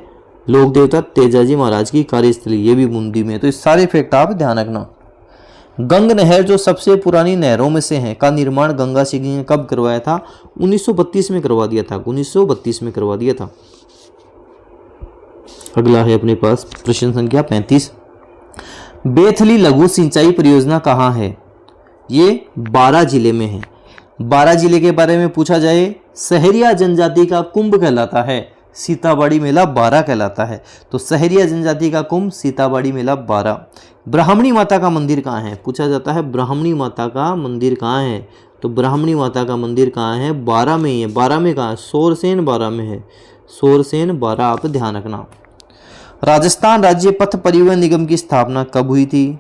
लोक देवता तेजाजी महाराज की कार्यस्थली, ये भी बूंदी में है। तो इस सारे फैक्ट आप ध्यान रखना। गंग नहर जो सबसे पुरानी नहरों में से है का निर्माण गंगा सिंह ने कब करवाया था? 1932 में करवा दिया था। 1932 में करवा दिया था। अगला है अपने पास प्रश्न संख्या 35, बेथली लघु सिंचाई परियोजना कहाँ है? ये 12 जिले में है। 12 जिले के बारे में पूछा जाए, सहरिया जनजाति का कुंभ कहलाता है, सीताबाड़ी मेला 12 कहलाता है। तो सहरिया जनजाति का कुंभ सीताबाड़ी मेला 12। ब्राह्मणी माता का मंदिर कहाँ है? पूछा जाता है ब्राह्मणी माता का मंदिर कहाँ है? तो ब्राह्मणी माता का मंदिर कहाँ है? 12 में ही है। 12 में कहाँ है? सोरसेन 12 में है। सोरसेन 12 आप ध्यान रखना। राजस्थान राज्य पथ परिवहन निगम की स्थापना कब हुई थी?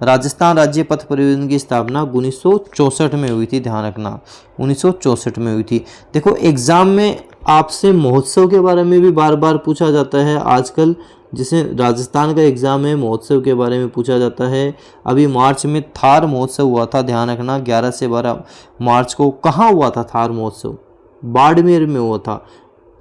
राजस्थान राज्य पथ परिवहन की स्थापना 1964 में हुई थी, ध्यान रखना। 1964 में हुई थी। देखो एग्जाम में आपसे महोत्सव के बारे में भी बार बार पूछा जाता है आजकल। जिसे राजस्थान का एग्जाम है, महोत्सव के बारे में पूछा जाता है। अभी मार्च में थार महोत्सव हुआ था, ध्यान रखना। 11 से 12 मार्च को कहाँ हुआ था थार महोत्सव? बाड़मेर में हुआ था।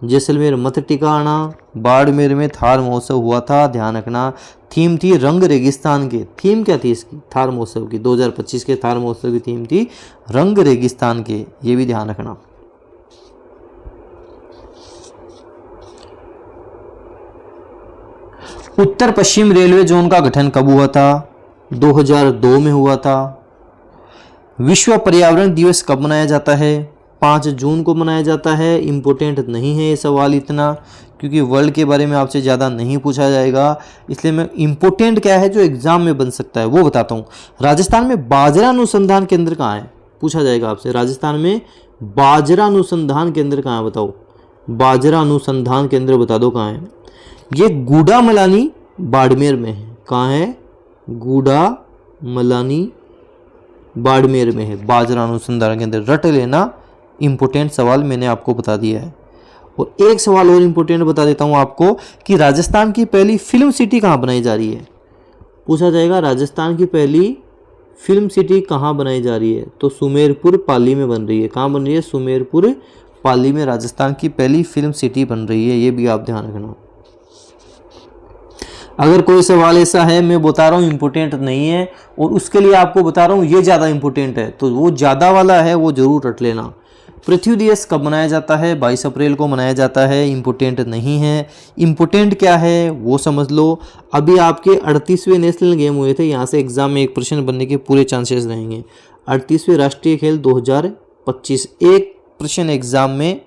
जैसलमेर मत टिकाना, बाड़मेर में थार महोत्सव हुआ था, ध्यान रखना। थीम थी रंग रेगिस्तान के। थीम क्या थी इसकी? थार महोत्सव की 2025 के थार महोत्सव की थीम थी रंग रेगिस्तान के, ये भी ध्यान रखना। उत्तर पश्चिम रेलवे जोन का गठन कब हुआ था? 2002 में हुआ था। विश्व पर्यावरण दिवस कब मनाया जाता है? 5 जून को मनाया जाता है। इम्पोर्टेंट नहीं है ये सवाल इतना, क्योंकि वर्ल्ड के बारे में आपसे ज़्यादा नहीं पूछा जाएगा। इसलिए मैं इम्पोर्टेंट क्या है जो एग्जाम में बन सकता है वो बताता हूँ। राजस्थान में बाजरा अनुसंधान केंद्र कहाँ है? पूछा जाएगा आपसे। राजस्थान में बाजरा अनुसंधान केंद्र कहाँ है बताओ? बाजरा अनुसंधान केंद्र बता दो कहाँ है। ये गूडामलानी बाड़मेर में है। कहाँ है? गूडामलानी बाड़मेर में है बाजरा अनुसंधान केंद्र। रट लेना, इंपॉर्टेंट सवाल मैंने आपको बता दिया है। और एक सवाल और इंपॉर्टेंट बता देता हूँ आपको कि राजस्थान की पहली फिल्म सिटी कहाँ बनाई जा रही है। पूछा जाएगा राजस्थान की पहली फिल्म सिटी कहाँ बनाई जा रही है, तो सुमेरपुर पाली में बन रही है। कहाँ बन रही है? सुमेरपुर पाली में राजस्थान की पहली फिल्म सिटी बन रही है। ये भी आप ध्यान रखना। अगर कोई सवाल ऐसा है, मैं बता रहा हूँ इंपॉर्टेंट नहीं है और उसके लिए आपको बता रहा हूँ ये ज़्यादा इंपॉर्टेंट है, तो वो ज़्यादा वाला है वो जरूर रट लेना। पृथ्वी दिवस कब मनाया जाता है? 22 अप्रैल को मनाया जाता है। इम्पोर्टेंट नहीं है। इम्पोर्टेंट क्या है वो समझ लो। अभी आपके 38वें नेशनल गेम हुए थे, यहाँ से एग्जाम में एक प्रश्न बनने के पूरे चांसेस रहेंगे। 38वें राष्ट्रीय खेल 2025 एक प्रश्न एग्जाम में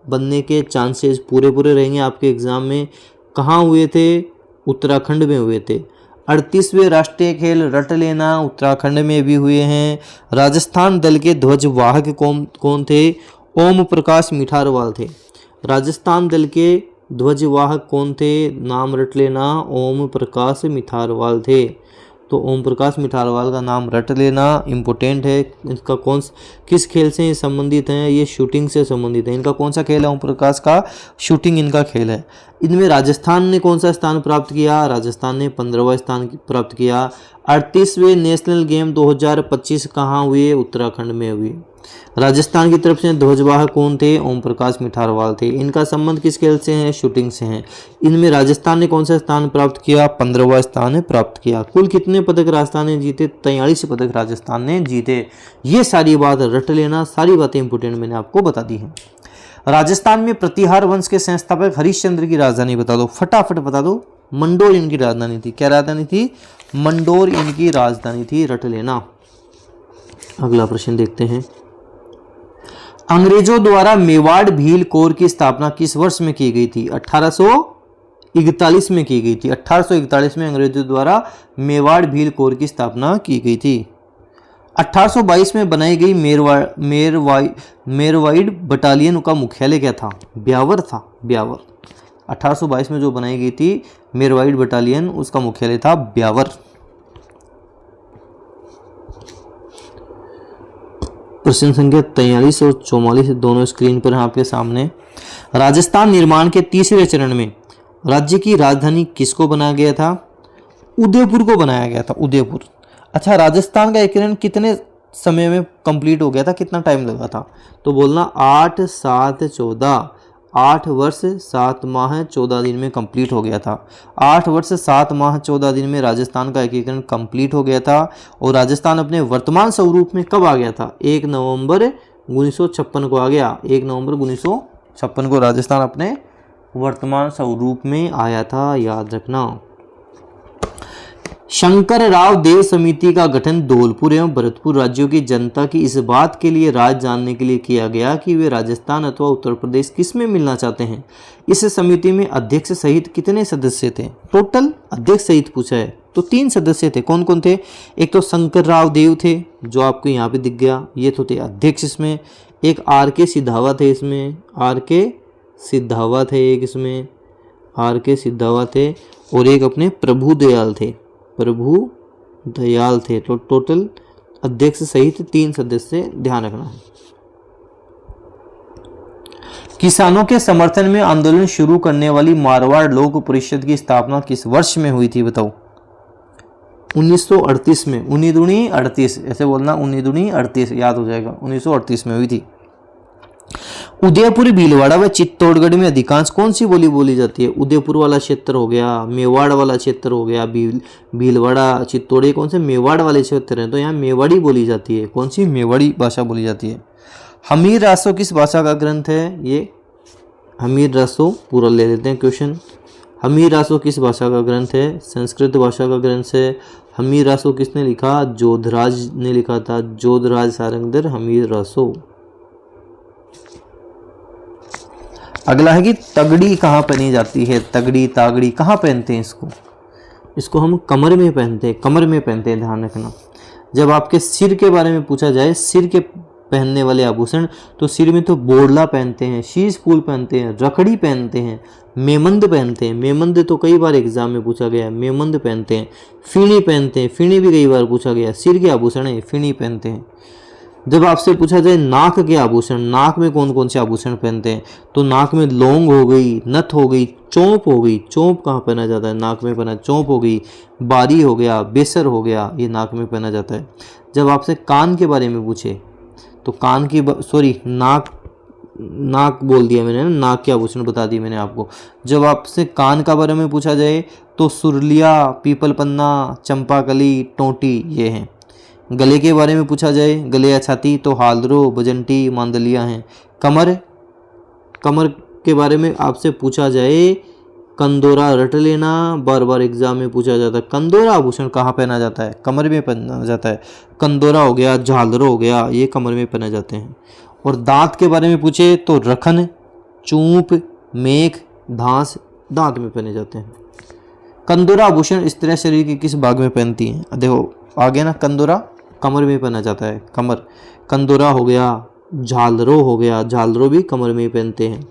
बनने के चांसेस पूरे रहेंगे आपके एग्जाम में। कहाँ हुए थे? उत्तराखंड में हुए थे। 38वें राष्ट्रीय खेल रट लेना, उत्तराखंड में भी हुए हैं। राजस्थान दल के ध्वजवाहक कौन थे? ओम प्रकाश मिठारवाल थे। राजस्थान दल के ध्वजवाहक कौन थे? नाम रट लेना, ओम प्रकाश मिठारवाल थे। तो ओम प्रकाश मिठारवाल का नाम रट लेना, इम्पोर्टेंट है। इसका किस खेल से संबंधित हैं? ये शूटिंग से संबंधित है। इनका कौन सा खेल है? ओम प्रकाश का शूटिंग इनका खेल है। इनमें राजस्थान ने कौन सा स्थान प्राप्त किया? राजस्थान ने 15वां स्थान प्राप्त किया। 38वें नेशनल गेम 2025 कहाँ हुए? उत्तराखंड में हुए। राजस्थान की तरफ से ध्वजवाहक कौन थे? ओम प्रकाश मिठारवाल थे। इनका संबंध किस खेल से है? शूटिंग से है। इनमें राजस्थान ने कौन सा स्थान प्राप्त किया? 15वां स्थान प्राप्त किया। कुल कितने पदक राजस्थान ने जीते? 43 पदक राजस्थान ने जीते। ये सारी बात रट लेना, सारी बातें इंपोर्टेंट मैंने आपको बता दी हैं। राजस्थान में प्रतिहार वंश के संस्थापक हरिश्चंद्र की राजधानी बता दो, फटाफट बता दो। मंडोर इनकी राजधानी थी। क्या राजधानी थी? मंडोर इनकी राजधानी थी, रट लेना। अगला प्रश्न देखते हैं। अंग्रेजों द्वारा मेवाड़ भील कोर की स्थापना किस वर्ष में की गई थी? 1841 में की गई थी। 1841 में अंग्रेजों द्वारा मेवाड़ भील कोर की स्थापना की गई थी। 1822 में बनाई गई मेरवाइड बटालियन का मुख्यालय क्या था? ब्यावर था, ब्यावर। 1822 में जो बनाई गई थी मेरवाइड बटालियन, उसका मुख्यालय था ब्यावर। प्रश्न संख्या 43 और 44 दोनों स्क्रीन पर हैं आपके सामने। राजस्थान निर्माण के तीसरे चरण में राज्य की राजधानी किसको बनाया गया था? उदयपुर को बनाया गया था, उदयपुर। अच्छा, राजस्थान का एकीकरण कितने समय में कंप्लीट हो गया था? कितना टाइम लगा था? तो बोलना 8 7 14, 8 वर्ष 7 माह 14 दिन में कंप्लीट हो गया था। 8 वर्ष 7 माह 14 दिन में राजस्थान का एकीकरण कंप्लीट हो गया था। और राजस्थान अपने वर्तमान स्वरूप में कब आ गया था? 1 नवंबर 1956 को आ गया। 1 नवंबर 1956 को राजस्थान अपने वर्तमान स्वरूप में आया था, याद रखना। शंकर राव देव समिति का गठन धौलपुर एवं भरतपुर राज्यों की जनता की इस बात के लिए राय जानने के लिए किया गया कि वे राजस्थान अथवा उत्तर प्रदेश किस में मिलना चाहते हैं। इस समिति में अध्यक्ष सहित कितने सदस्य थे? टोटल अध्यक्ष सहित पूछा है तो 3 सदस्य थे। कौन कौन थे? एक तो शंकर राव देव थे, जो आपको यहाँ पे दिख गया, ये तो थे अध्यक्ष इसमें। एक RK सिधावा थे इसमें, RK सिधावा थे एक इसमें, RK सिधावा थे। और एक अपने प्रभु दयाल थे, प्रभु दयाल थे। तो टोटल अध्यक्ष सहित 3 सदस्य, ध्यान रखना है। किसानों के समर्थन में आंदोलन शुरू करने वाली मारवाड़ लोक परिषद की स्थापना किस वर्ष में हुई थी? बताओ। 1938 में। 19 दूनी 38, ऐसे बोलना, 19 दूनी 38, याद हो जाएगा। 1938 में हुई थी। उदयपुर, भीलवाड़ा व चित्तौड़गढ़ में अधिकांश कौन सी बोली बोली जाती है? उदयपुर वाला क्षेत्र हो गया, मेवाड़ वाला क्षेत्र हो गया, भीलवाड़ा, चित्तौड़, कौन से मेवाड़ वाले क्षेत्र हैं, तो यहाँ मेवाड़ी बोली जाती है। कौन सी? मेवाड़ी भाषा बोली जाती है। हमीर रासो किस भाषा का ग्रंथ है? ये हमीर रासो, पूरा ले लेते हैं क्वेश्चन। हमीर रासो किस भाषा का ग्रंथ है? संस्कृत भाषा का ग्रंथ है। हमीर रासो किसने लिखा? जोधराज ने लिखा था, जोधराज सारंगधर हमीर रासो। अगला है कि तगड़ी कहाँ पहनी जाती है? तगड़ी, तागड़ी कहाँ पहनते हैं इसको? इसको हम कमर में पहनते हैं, कमर में पहनते हैं, ध्यान रखना। जब आपके सिर के बारे में पूछा जाए, सिर के पहनने वाले आभूषण, तो सिर में तो बोरला पहनते हैं, शीश फूल पहनते हैं, रखड़ी पहनते हैं, मेमंद पहनते हैं। मेमंद तो कई बार एग्जाम में पूछा गया है, मेमंद पहनते हैं। फीणी पहनते हैं, फीणी भी कई बार पूछा गया है, सिर के आभूषण है, फीणी पहनते हैं। जब आपसे पूछा जाए नाक के आभूषण, नाक में कौन कौन से आभूषण पहनते हैं, तो नाक में लौंग हो गई, नथ हो गई, चौंप हो गई। चौंप कहाँ पहना जाता है? नाक में पहना। चौंप हो गई, बारी हो गया, बेसर हो गया, ये नाक में पहना जाता है। जब आपसे कान के बारे में पूछे तो कान की नाक बोल दिया मैंने ना, नाक के आभूषण बता दिए मैंने आपको। जब आपसे कान का बारे में पूछा जाए तो सुरलिया, पीपल पन्ना, चंपाकली, टोंटी ये हैं। गले के बारे में पूछा जाए, गले या छाती, तो हालरो, बजंटी, मांदलिया हैं। कमर के बारे में आपसे पूछा जाए, कंदोरा रट लेना, बार बार एग्जाम में पूछा जाता है। कंदोरा आभूषण कहाँ पहना जाता है? कमर में पहना जाता है। कंदोरा हो गया, झालरो हो गया, ये कमर में पहने जाते हैं। और दांत के बारे में पूछे तो रखन, चूंप, मेख, धांस दांत में पहने जाते हैं। कंदोरा आभूषण स्त्रियां शरीर के किस भाग में पहनती हैं? देखो आगे ना, कंदोरा कमर में पहना जाता है, कमर। कंदोरा हो गया, झालरो हो गया, झालरो भी कमर में पहनते हैं।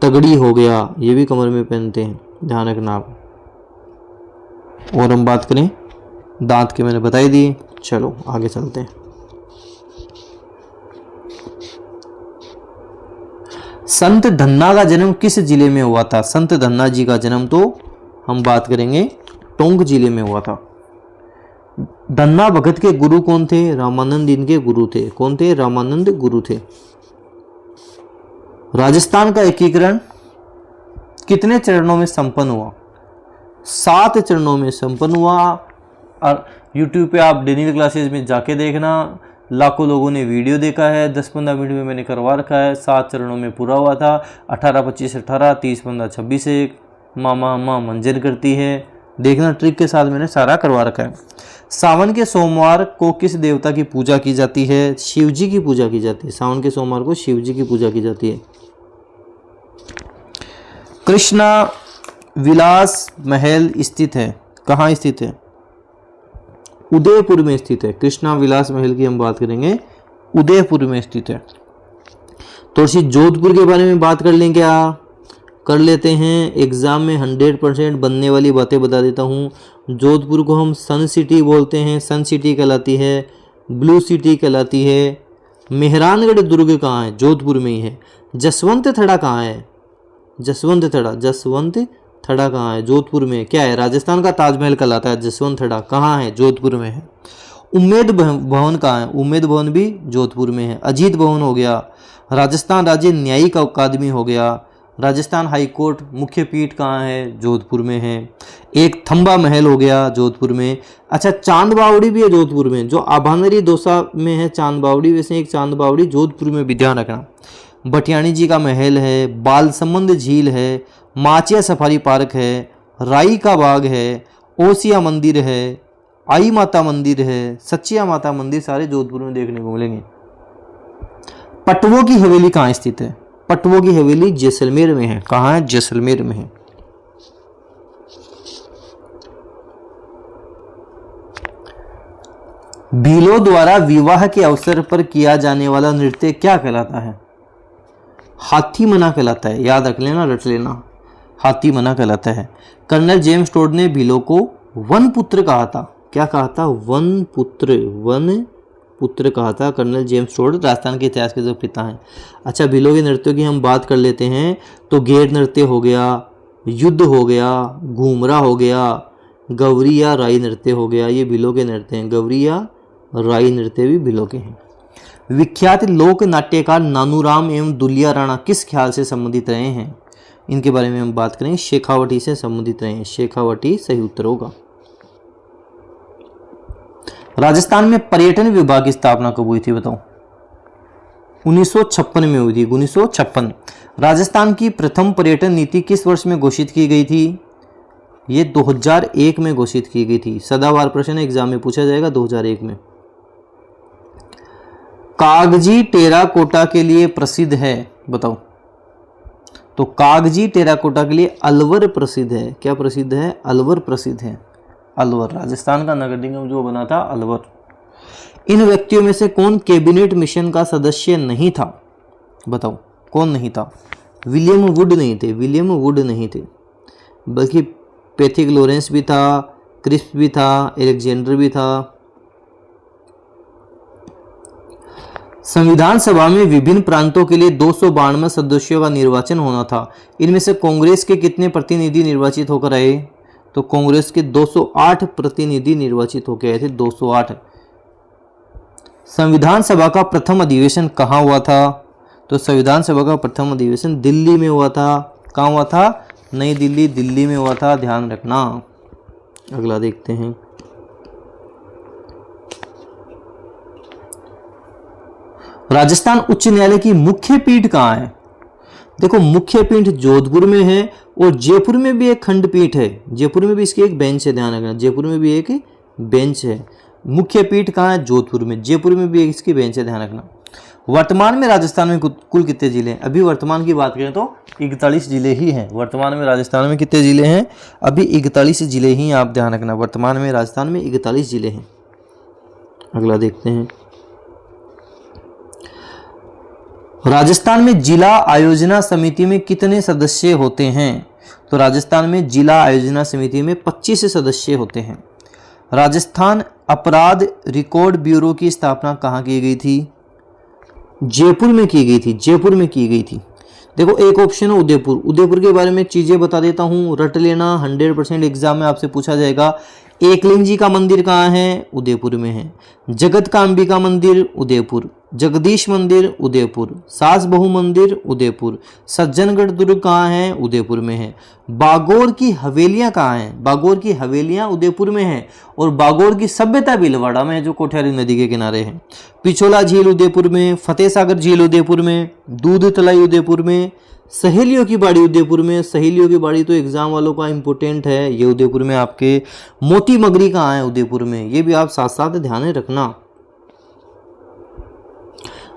तगड़ी हो गया, ये भी कमर में पहनते हैं, ध्यान रखना आप। और हम बात करें दांत के, मैंने बताई दिए। चलो आगे चलते हैं। संत धन्ना का जन्म किस जिले में हुआ था? संत धन्ना जी का जन्म तो हम बात करेंगे टोंक जिले में हुआ था। धन्ना भगत के गुरु कौन थे? रामानंद इनके गुरु थे। कौन थे? रामानंद गुरु थे। राजस्थान का एकीकरण कितने चरणों में संपन्न हुआ? 7 चरणों में संपन्न हुआ। और YouTube पे आप डेनियल क्लासेस में जाके देखना, लाखों लोगों ने वीडियो देखा है, 10-15 मिनट में मैंने करवा रखा है। 7 चरणों में पूरा हुआ था। 18-25-18, 30-15, 26-1, मामा मंजन करती है, देखना ट्रिक के साथ मैंने सारा करवा रखा है। सावन के सोमवार को किस देवता की पूजा की जाती है? शिव जी की पूजा की जाती है। सावन के सोमवार को शिव जी की पूजा की जाती है। कृष्णा विलास महल स्थित है, कहाँ स्थित है? उदयपुर में स्थित है। कृष्णा विलास महल की हम बात करेंगे, उदयपुर में स्थित है। थोड़ी सी जोधपुर के बारे में बात कर लें क्या? कर लेते हैं। एग्जाम में 100% बनने वाली बातें बता देता हूँ। जोधपुर को हम सन सिटी बोलते हैं, सन सिटी कहलाती है, ब्लू सिटी कहलाती है। मेहरानगढ़ दुर्ग कहाँ है? जोधपुर में ही है। जसवंत थड़ा कहाँ है? जसवंत थड़ा कहाँ है? जोधपुर में। क्या है? राजस्थान का ताजमहल कहलाता है जसवंत थड़ा। कहाँ है? जोधपुर में है। उम्मेद भवन कहाँ है? उम्मेद भवन भी जोधपुर में है। अजीत भवन हो गया। राजस्थान राज्य न्यायिक अकादमी हो गया। राजस्थान हाई कोर्ट मुख्य पीठ कहाँ है? जोधपुर में है। एक थंबा महल हो गया जोधपुर में। अच्छा, चांद बावड़ी भी है जोधपुर में, जो आभानरी दौसा में है चांद बावड़ी, वैसे एक चांद बावड़ी जोधपुर में भी, ध्यान रखना। भटियाणी जी का महल है, बालसमंद झील है, माचिया सफारी पार्क है, राई का बाग है, ओसिया मंदिर है, आई माता मंदिर है, सच्चिया माता मंदिर, सारे जोधपुर में देखने को मिलेंगे। पटवों की हवेली कहाँ स्थित है? पटवों की हवेली जैसलमेर में है। कहाँ है? जैसलमेर में है। भीलों द्वारा विवाह के अवसर पर किया जाने वाला नृत्य क्या कहलाता है? हाथी मना कहलाता है। याद रख लेना, रट लेना, हाथी मना कहलाता है। कर्नल जेम्स टोड ने भीलों को वन पुत्र कहा था। क्या कहा था? वन पुत्र कहा था कर्नल जेम्स टोड, राजस्थान के इतिहास के जो पिता हैं। अच्छा, भीलों के नृत्यों की हम बात कर लेते हैं तो घेर नृत्य हो गया, युद्ध हो गया, घूमरा हो गया, गौरी या राई नृत्य हो गया, ये भीलों के नृत्य हैं। गौरी या राई नृत्य भी भीलों के हैं। विख्यात लोक नाट्यकार नानूराम एवं दुलिया राणा किस ख्याल से संबंधित रहे हैं? इनके बारे में हम बात करेंगे। शेखावटी से संबंधित रहे हैं। शेखावटी सही उत्तर होगा। राजस्थान में पर्यटन विभाग की स्थापना कब हुई थी? बताओ। 1956 में हुई थी। 1956। राजस्थान की प्रथम पर्यटन नीति किस वर्ष में घोषित की गई थी? ये 2001 में घोषित की गई थी। सदाबहार प्रश्न एग्जाम में पूछा जाएगा 2001 में। कागजी टेराकोटा के लिए प्रसिद्ध है, बताओ। तो कागजी टेराकोटा के लिए अलवर प्रसिद्ध है। क्या प्रसिद्ध है? अलवर प्रसिद्ध है। अलवर, राजस्थान का नगर निगम जो बना था अलवर। इन व्यक्तियों में से कौन कैबिनेट मिशन का सदस्य नहीं था? बताओ कौन नहीं था? विलियम वुड नहीं थे, विलियम वुड नहीं थे, बल्कि पैथिक लॉरेंस भी था, क्रिस्प भी था, एलेक्जेंडर भी था। संविधान सभा में विभिन्न प्रांतों के लिए 292 सदस्यों का निर्वाचन होना था। इनमें से कांग्रेस के कितने प्रतिनिधि निर्वाचित होकर आए? तो कांग्रेस के 208 प्रतिनिधि निर्वाचित होकर आए थे, 208। संविधान सभा का प्रथम अधिवेशन कहाँ हुआ था? तो संविधान सभा का प्रथम अधिवेशन दिल्ली में हुआ था। कहाँ हुआ था? नई दिल्ली, दिल्ली में हुआ था, ध्यान रखना। अगला देखते हैं। राजस्थान उच्च न्यायालय की मुख्य पीठ कहाँ है? देखो मुख्य पीठ जोधपुर में है और जयपुर में भी एक खंडपीठ है। जयपुर में भी इसकी एक बेंच है, ध्यान रखना, जयपुर में भी एक बेंच है। मुख्य पीठ कहाँ है? जोधपुर में। जयपुर में भी इसकी बेंच है, ध्यान रखना। वर्तमान में राजस्थान में कुल कितने जिले हैं? अभी वर्तमान की बात करें तो 41 जिले ही हैं। वर्तमान में राजस्थान में कितने जिले हैं? अभी 41 जिले ही, आप ध्यान रखना। वर्तमान में राजस्थान में 41 जिले हैं। अगला देखते हैं। राजस्थान में जिला आयोजना समिति में कितने सदस्य होते हैं? तो राजस्थान में जिला आयोजना समिति में 25 सदस्य होते हैं। राजस्थान अपराध रिकॉर्ड ब्यूरो की स्थापना कहाँ की गई थी? जयपुर में की गई थी, जयपुर में की गई थी। देखो एक ऑप्शन है उदयपुर। उदयपुर के बारे में चीजें बता देता हूँ, रट लेना, 100% एग्जाम में आपसे पूछा जाएगा। एकलिंग जी का मंदिर कहाँ है? उदयपुर में है। जगत का अंबिका मंदिर उदयपुर, जगदीश मंदिर उदयपुर, सास बहु मंदिर उदयपुर, सज्जनगढ़ दुर्ग कहाँ है? उदयपुर में है। बागौर की हवेलियां कहाँ हैं? बागौर की हवेलियां उदयपुर में है। और बागौर की सभ्यता भीलवाड़ा में है, जो कोठियारी नदी के किनारे है। पिछोला झील उदयपुर में, फतेह सागर झील उदयपुर में, दूध तलाई उदयपुर में, सहेलियों की बाड़ी उदयपुर में। सहेलियों की बाड़ी तो एग्जाम वालों का इंपोर्टेंट है, ये उदयपुर में आपके। मोती मगरी कहाँ है? उदयपुर में। ये भी आप साथ साथ ध्यान में रखना।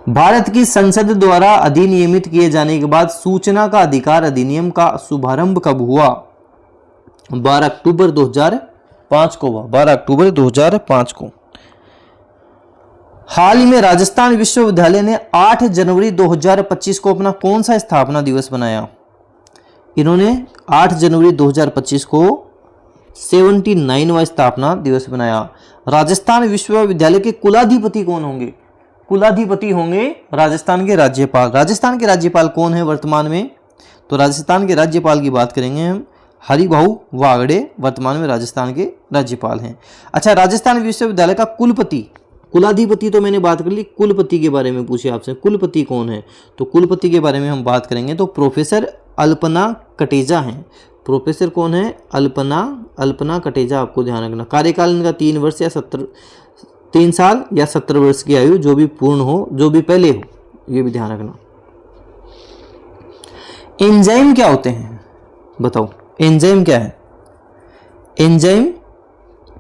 भारत की संसद द्वारा अधिनियमित किए जाने के बाद सूचना का अधिकार अधिनियम का शुभारंभ कब हुआ? 12 अक्टूबर 2005 को हुआ, 12 अक्टूबर 2005 को। हाल ही में राजस्थान विश्वविद्यालय ने 8 जनवरी 2025 को अपना कौन सा स्थापना दिवस बनाया? इन्होंने 8 जनवरी 2025 को 79वां स्थापना दिवस बनाया। राजस्थान विश्वविद्यालय के कुलाधिपति कौन होंगे? कुलाधिपति होंगे राजस्थान के राज्यपाल। राजस्थान के राज्यपाल कौन है वर्तमान में? तो राजस्थान के राज्यपाल की बात करेंगे हम, हरिभाऊ वागड़े वर्तमान में राजस्थान के राज्यपाल हैं। अच्छा, राजस्थान विश्वविद्यालय का कुलपति, कुलाधिपति तो मैंने बात कर ली, कुलपति के बारे में पूछे आपसे, कुलपति कौन है? तो कुलपति के बारे में हम बात करेंगे तो प्रोफेसर अल्पना कटेजा हैं। प्रोफेसर कौन है? अल्पना कटेजा, आपको ध्यान रखना। कार्यकाल इनका 3 वर्ष या 3 साल या 17 वर्ष की आयु, जो भी पूर्ण हो, जो भी पहले हो, ये भी ध्यान रखना। एंजाइम क्या होते हैं? बताओ एंजाइम क्या है? एंजाइम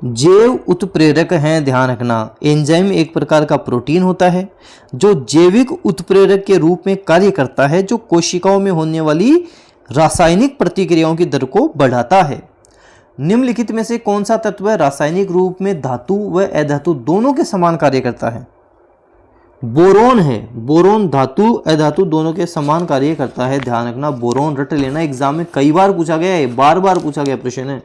जैव उत्प्रेरक हैं, ध्यान रखना। एंजाइम एक प्रकार का प्रोटीन होता है जो जैविक उत्प्रेरक के रूप में कार्य करता है, जो कोशिकाओं में होने वाली रासायनिक प्रतिक्रियाओं की दर को बढ़ाता है। निम्नलिखित में से कौन सा तत्व रासायनिक रूप में धातु व अधातु दोनों के समान कार्य करता है? बोरोन है। बोरोन धातु अधातु दोनों के समान कार्य करता है, ध्यान रखना। बोरोन रट लेना, एग्जाम में कई बार पूछा गया है, बार बार पूछा गया प्रश्न है।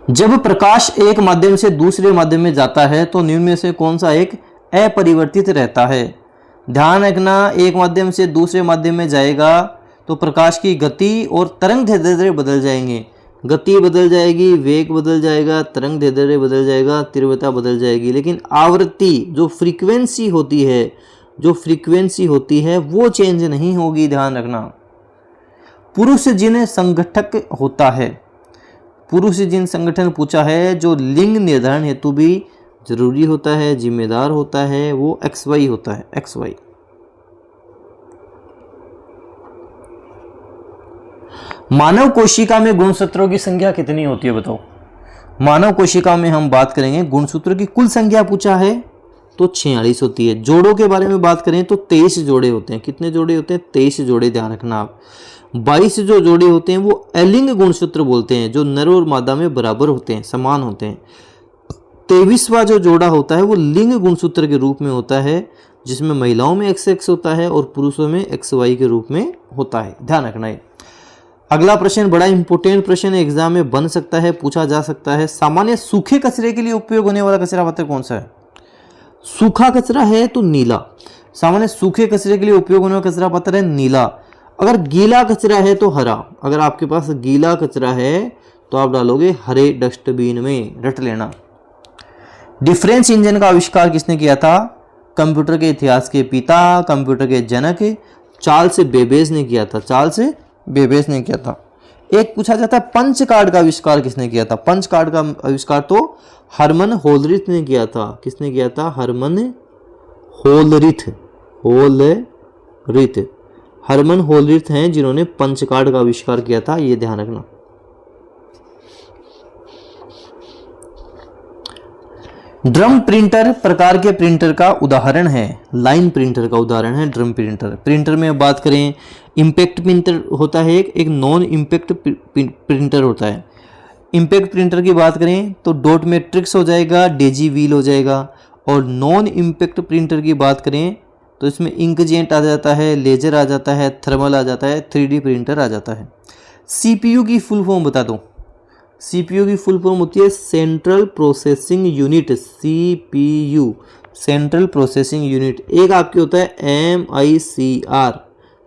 जब प्रकाश एक माध्यम से दूसरे माध्यम में जाता है तो निम्न में से कौन सा एक अपरिवर्तित रहता है? ध्यान रखना, एक माध्यम से दूसरे माध्यम में जाएगा तो प्रकाश की गति और तरंग दैर्ध्य बदल जाएंगे। गति बदल जाएगी, वेग बदल जाएगा, तरंग दैर्ध्य बदल जाएगा, तीव्रता बदल जाएगी, लेकिन आवृत्ति जो फ्रीक्वेंसी होती है वो चेंज नहीं होगी, ध्यान रखना। पुरुष जिन संगठक होता है, पुरुष जिन संगठन पूछा है, जो लिंग निर्धारण हेतु भी जरूरी होता है, जिम्मेदार होता है, वो XY होता है, XY। मानव कोशिका में गुणसूत्रों की संख्या कितनी होती है? बताओ। मानव कोशिका में हम बात करेंगे, गुणसूत्रों की कुल संख्या पूछा है तो 46 होती है। जोड़ों के बारे में बात करें तो 23 जोड़े होते हैं। कितने जोड़े होते हैं? 23 जोड़े, ध्यान रखना आप। 22 जो जोड़े होते हैं वो अलिंग गुणसूत्र बोलते हैं, जो नर और मादा में बराबर होते हैं, समान होते हैं। 23वां जो जोड़ा होता है वो लिंग गुणसूत्र के रूप में होता है, जिसमें महिलाओं में XX होता है और पुरुषों में XY के रूप में होता है। ध्यान रखना है। अगला प्रश्न बड़ा इंपॉर्टेंट प्रश्न है, एग्जाम में बन सकता है, पूछा जा सकता है। सामान्य सूखे कचरे के लिए उपयोग होने वाला कचरा पत्र कौन सा है? सूखा कचरा है तो नीला। सामान्य सूखे कचरे के लिए उपयोग होने वाला कचरा पत्र है नीला। अगर गीला कचरा है तो हरा। अगर आपके पास गीला कचरा है तो आप डालोगे हरे डस्टबिन में, रट लेना। डिफरेंस इंजन का आविष्कार किसने किया था? कंप्यूटर के इतिहास के पिता, कंप्यूटर के जनक चार्ल्स बेबेज ने किया था। चार्ल्स बेबेज ने किया था। एक पूछा जाता है पंच कार्ड का आविष्कार किसने किया था? पंच कार्ड का आविष्कार तो हरमन होलरिथ ने किया था। किसने किया था? हरमन होलरिथ। हरमन होलरिथ हैं जिन्होंने पंच कार्ड का आविष्कार किया था, ये ध्यान रखना। ड्रम प्रिंटर प्रकार के प्रिंटर का उदाहरण है। लाइन प्रिंटर का उदाहरण है ड्रम प्रिंटर। प्रिंटर में बात करें, इम्पैक्ट प्रिंटर होता है, एक नॉन इम्पैक्ट प्रिंटर होता है। इम्पैक्ट प्रिंटर की बात करें तो डॉट मैट्रिक्स हो जाएगा, डेजी व्हील हो जाएगा। और नॉन इम्पैक्ट प्रिंटर की बात करें तो इसमें इंकजेट आ जाता है, लेजर आ जाता है, थर्मल आ जाता है, 3D प्रिंटर आ जाता है। CPU की फुल फॉर्म बता दो। CPU की फुल फॉर्म होती है central processing unit, CPU, central processing unit. एक आपके होता है MICR।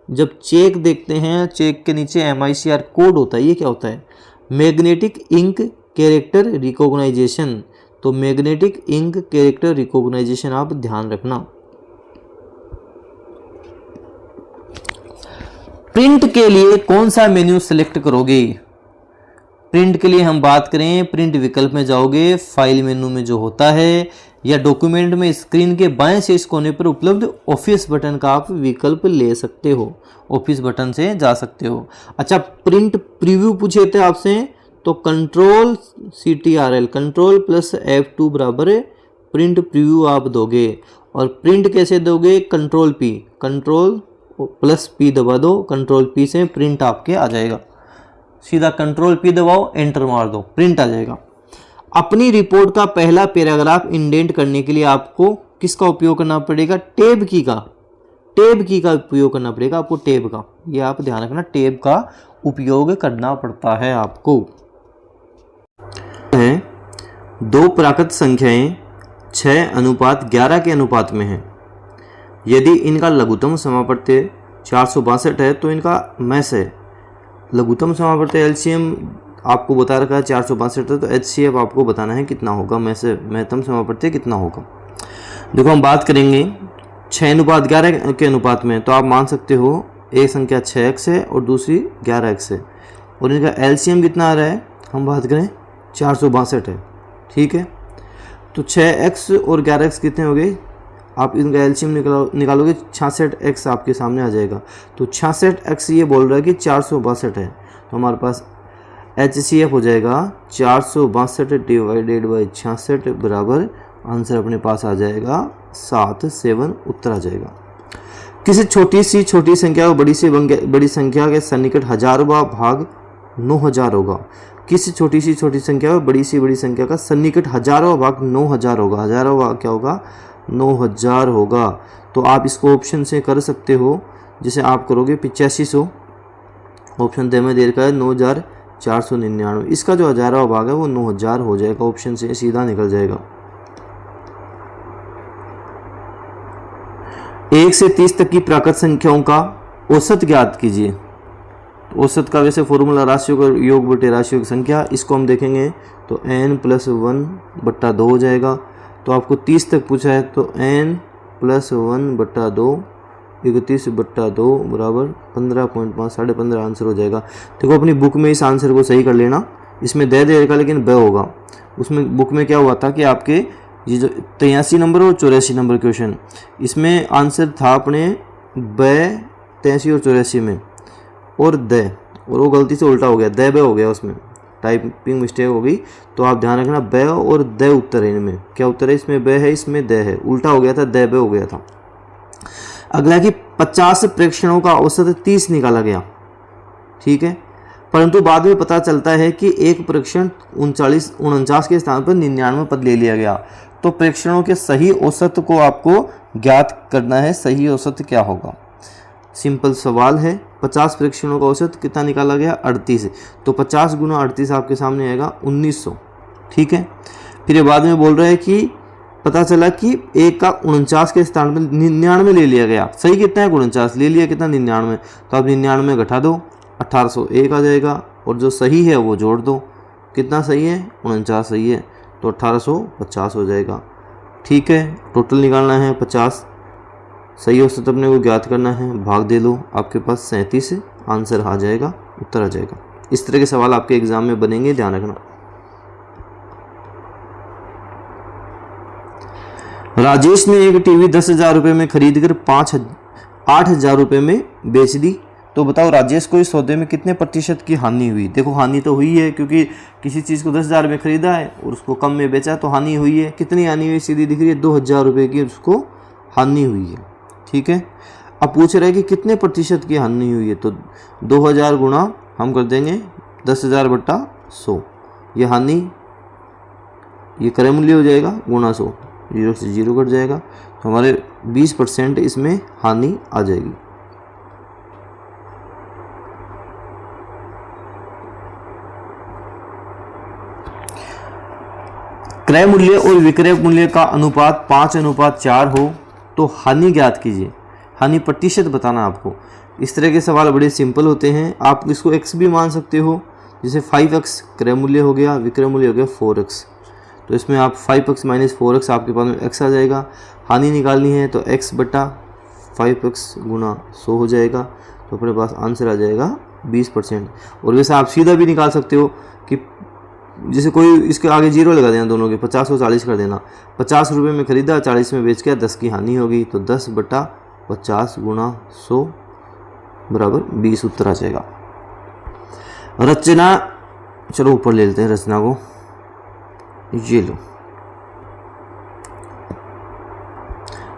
जब चेक देखते हैं, चेक के नीचे MICR कोड होता है, ये क्या होता है? Magnetic ink character recognisation. तो मैग्नेटिक इंक कैरेक्टर रिकॉग्नाइजेशन आप ध्यान रखना। प्रिंट के लिए कौन सा मेन्यू सेलेक्ट करोगे? प्रिंट के लिए हम बात करें, प्रिंट विकल्प में जाओगे, फाइल मेनू में जो होता है, या डॉक्यूमेंट में स्क्रीन के बाएं शीर्ष कोने पर उपलब्ध ऑफिस बटन का आप विकल्प ले सकते हो। ऑफिस बटन से जा सकते हो। अच्छा, प्रिंट प्रीव्यू पूछे थे आपसे तो control CTRL, control plus F2 बराबर प्रिंट प्रीव्यू आप दोगे। और प्रिंट कैसे दोगे? कंट्रोल प्लस P दबा दो, कंट्रोल P से प्रिंट आपके आ जाएगा। सीधा कंट्रोल P दबाओ, एंटर मार दो, प्रिंट आ जाएगा। अपनी रिपोर्ट का पहला पैराग्राफ इंडेंट करने के लिए आपको किसका उपयोग करना पड़ेगा? टैब की का उपयोग करना पड़ेगा आपको, टैब का। ये आप ध्यान रखना, टैब का उपयोग करना पड़ता है आपको। दो प्राकृत संख्याएं 6:11 के अनुपात में हैं। यदि इनका लघुत्तम समापत्य 462 है तो इनका मैस है। लघुत्तम समापत्य LCM आपको बता रखा है 462 है, तो HCF आपको बताना है कितना होगा, महत्तम समापत्य कितना होगा। देखो हम बात करेंगे 6:11 के अनुपात में, तो आप मान सकते हो एक संख्या 6x है और दूसरी 11x है, और इनका LCM कितना आ रहा है? हम बात करें 462 है, ठीक है। तो 6x और 11x कितने हो गए? आप इनका LCM निकालोगे, 66x आपके सामने आ जाएगा। तो 66x ये बोल रहा है कि 462 है, तो हमारे पास HCF हो जाएगा 462 डिवाइडेड बाई 66 बराबर, आंसर अपने पास आ जाएगा 7 उत्तर आ जाएगा। किसी छोटी संख्या को बड़ी संख्या के सन्निकट हजारवां भाग 9000 होगा। किसी छोटी संख्या को बड़ी संख्या का सन्निकट हजारवां भाग 9000 होगा। हजारवां भाग क्या होगा? 9000 होगा। तो आप इसको ऑप्शन से कर सकते हो, जैसे आप करोगे 8500, ऑप्शन दे में दे रखा है 9499। इसका जो हजारवां भाग है वो 9000 हो जाएगा, ऑप्शन से सीधा निकल जाएगा। 1 से 30 तक की प्राकृत संख्याओं का औसत ज्ञात कीजिए। औसत का वैसे फॉर्मूला राशियों का योग बटे राशियों की संख्या, इसको हम देखेंगे तो n+1/2 हो जाएगा। तो आपको 30 तक पूछा है तो n+1/2 31/2 बराबर 15.5, 15.5 आंसर हो जाएगा। देखो अपनी बुक में इस आंसर को सही कर लेना, इसमें दे देगा लेकिन ब होगा। उसमें बुक में क्या हुआ था कि आपके ये जो 83 नंबर और 84 नंबर क्वेश्चन, इसमें आंसर था अपने ब 83 और 84 में, और द, और वो गलती से उल्टा हो गया, द ब हो गया, उसमें टाइपिंग मिस्टेक हो गई। तो आप ध्यान रखना, ब और द उत्तर है। इनमें क्या उत्तर है? इसमें ब है, इसमें द है, उल्टा हो गया था, द ब हो गया था। अगला कि 50 प्रेक्षणों का औसत 30 निकाला गया। ठीक है। परंतु बाद में पता चलता है कि एक प्रेक्षण 49 के स्थान पर 99 पद ले लिया गया। तो प्रेक्षणों के सही औसत को आपको ज्ञात करना है। सही औसत क्या होगा? सिंपल सवाल है। 50 प्रेक्षणों का औसत कितना निकाला गया? 38। तो 50 गुना 38 आपके सामने आएगा 1900। ठीक है। फिर ये बाद में बोल रहा है कि पता चला कि एक का 49 के स्थान पर 99 ले लिया गया। सही कितना है? 49 ले लिया, कितना? 99। तो आप 99 घटा दो, 1801 आ जाएगा, और जो सही है वो जोड़ दो। कितना सही है? 49 सही है, तो 1850 हो जाएगा। ठीक है। टोटल निकालना है 50, सही औसत अपने को ज्ञात करना है, भाग दे लो, आपके पास 37 आंसर आ जाएगा, उत्तर आ जाएगा। इस तरह के सवाल आपके एग्जाम में बनेंगे, ध्यान रखना। राजेश ने एक टीवी 10,000 रुपये में खरीद कर 8,000 रुपये में बेच दी। तो बताओ राजेश को इस सौदे में कितने प्रतिशत की हानि हुई? देखो हानि तो हुई है, क्योंकि किसी चीज़ को 10,000 में खरीदा है और उसको कम में बेचा, तो हानि हुई है। कितनी हानि हुई? सीधी दिख रही है, 2,000 रुपये की उसको हानि हुई है। ठीक है। अब पूछ रहे हैं कि कितने प्रतिशत की हानि हुई है, तो 2000 गुणा हम कर देंगे 10,000 बट्टा 100। ये हानि, ये क्रय मूल्य हो जाएगा, गुणा 100, 0 से 0 कट जाएगा, तो हमारे 20% इसमें हानि आ जाएगी। क्रय मूल्य और विक्रय मूल्य का अनुपात 5:4 हो तो हानि ज्ञात कीजिए। हानि प्रतिशत बताना आपको। इस तरह के सवाल बड़े सिंपल होते हैं। आप इसको x भी मान सकते हो, जैसे 5x क्रय मूल्य हो गया, विक्रय मूल्य हो गया 4x, तो इसमें आप 5x माइनस 4x आपके पास में x आ जाएगा। हानि निकालनी है तो x बटा 5x गुना 100 हो जाएगा, तो अपने पास आंसर आ जाएगा 20%। और वैसे आप सीधा भी निकाल सकते हो कि जैसे कोई इसके आगे 0 लगा देना, दोनों के 50 को 40 कर देना। 50 रुपये में खरीदा, 40 में बेच के 10 की हानि होगी, तो 10 बटा 50 गुना 100 बराबर 20 उत्तर आ जाएगा। रचना, चलो ऊपर ले लेते हैं रचना को, ये लो।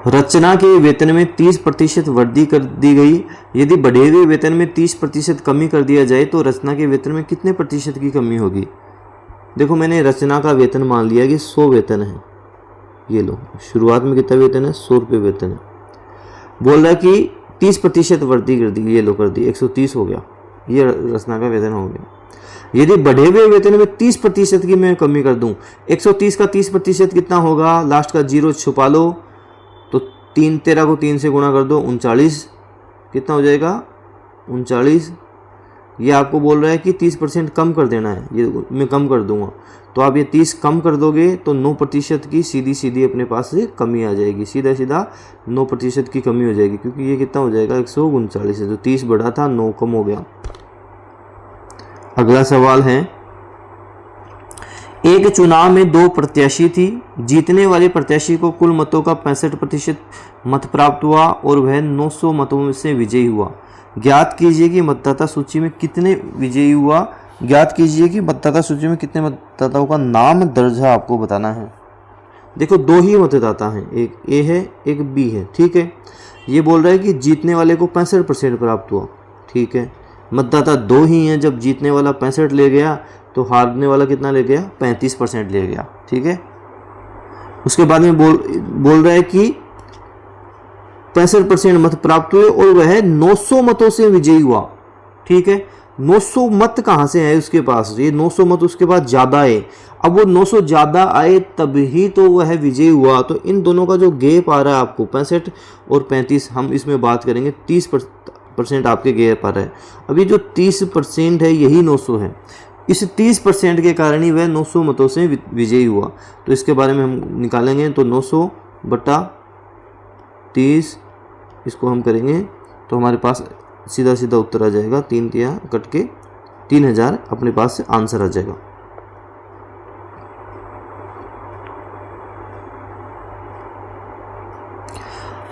रचना के वेतन में 30% वृद्धि कर दी गई। यदि बढ़े हुए वेतन में 30% कमी कर दिया जाए तो रचना के वेतन में कितने प्रतिशत की कमी होगी? देखो मैंने रचना का वेतन मान लिया कि 100 वेतन है, ये लो, शुरुआत में कितना वेतन है? 100 रुपये वेतन है। बोल रहा है कि 30% वृद्धि कर दी, ये लो कर दी, 130 हो गया, ये रचना का वेतन हो गया। यदि बढ़े हुए वेतन में 30% की मैं कमी कर दूं, 130 का 30% कितना होगा? लास्ट का 0 छुपा लो, तो 13 को 3 से गुणा कर दो, 39 कितना हो जाएगा? 39। ये आपको बोल रहा है कि 30% कम कर देना है, ये मैं कम कर दूंगा, तो आप ये 30 कम कर दोगे तो 9% की सीधी सीधी अपने पास से कमी आ जाएगी, सीधा सीधा 9% की कमी हो जाएगी, क्योंकि ये कितना हो जाएगा? 139 है, तो 30 बढ़ा था, 9 कम हो गया। अगला सवाल है, एक चुनाव में 2 प्रत्याशी थी। जीतने वाले प्रत्याशी को कुल मतों का 65% मत प्राप्त हुआ और वह 900 मतों से विजयी हुआ। ज्ञात कीजिए कि मतदाता सूची में कितने विजयी हुआ। ज्ञात कीजिए कि मतदाता सूची में कितने मतदाताओं का नाम दर्ज है, आपको बताना है। देखो 2 ही मतदाता हैं, एक ए है एक बी है। ठीक है। ये बोल रहा है कि जीतने वाले को 65% प्राप्त हुआ। ठीक है। मतदाता 2 ही हैं, जब जीतने वाला 65 ले गया तो हारने वाला कितना ले गया? 35% ले गया। ठीक है। उसके बाद में बोल रहा है कि 65% मत प्राप्त हुए और वह 900 मतों से विजयी हुआ। ठीक है। 900 मत कहाँ से आए उसके पास? ये 900 मत उसके पास ज़्यादा है। अब वो 900 ज़्यादा आए तभी तो वह विजयी हुआ। तो इन दोनों का जो गैप आ रहा है आपको, 65 और 35, हम इसमें बात करेंगे 30% आपके गैप आ रहा है। अभी जो 30% है यही 900 है। इस 30% के कारण ही वह 900 मतों से विजयी हुआ। तो इसके बारे में हम निकालेंगे, तो 900 बटा 30 इसको हम करेंगे तो हमारे पास सीधा सीधा उत्तर आ जाएगा, 3 तिया कट के 3000 अपने पास से आंसर आ जाएगा।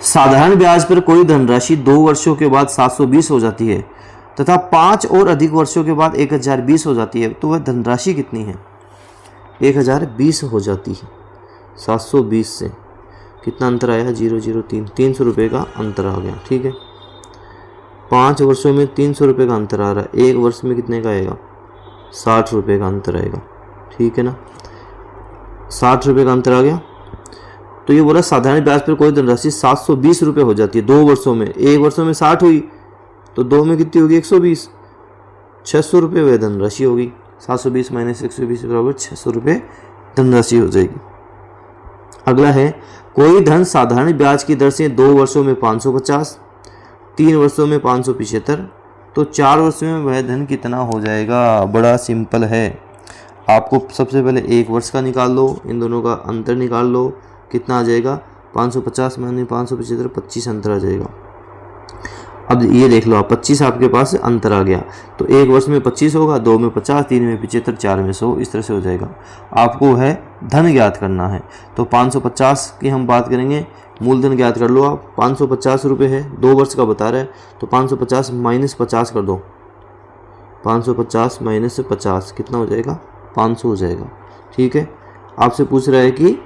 साधारण ब्याज पर कोई धनराशि 2 वर्षों के बाद 720 हो जाती है तथा 5 और अधिक वर्षों के बाद 1020 हो जाती है, तो वह धनराशि कितनी है? 1020 हो जाती है। 720 से कितना अंतर आया? 003, 300 रुपये का अंतर आ गया। ठीक है। 5 वर्षों में 300 रुपये का अंतर आ रहा है, 1 वर्ष में कितने का आएगा? 60 रुपये का अंतर आएगा, ठीक है ना। 60 रुपये का अंतर आ गया। तो ये बोला साधारण ब्याज पर कोई धनराशि 720 रुपये हो जाती है 2 वर्षों में। 1 वर्षों में 60 हुई तो 2 में कितनी होगी? 120। 600 रुपये वह धनराशि होगी। 720 माइनस 120 बराबर 600 रुपये धनराशि हो जाएगी। अगला है, कोई धन साधारण ब्याज की दर से 2 वर्षों में 550, 3 वर्षों में 575, तो 4 वर्षों में वह धन कितना हो जाएगा? बड़ा सिंपल है। आपको सबसे पहले 1 वर्ष का निकाल लो, इन दोनों का अंतर निकाल लो, कितना आ जाएगा? 550 माइनस 575, 25 अंतर आ जाएगा। अब ये देख लो आप, 25 आपके पास अंतर आ गया, तो 1 वर्ष में 25 होगा, 2 में 50, 3 में 75, 4 में 100, इस तरह से हो जाएगा। आपको है धन ज्ञात करना है, तो 550 की हम बात करेंगे, मूलधन ज्ञात कर लो आप। 550 रुपये है, 2 वर्ष का बता रहा है, तो 550 माइनस 50 कर दो। 550 माइनस 50 कितना हो जाएगा? 500 हो जाएगा, ठीक है। आपसे पूछ रहा है कि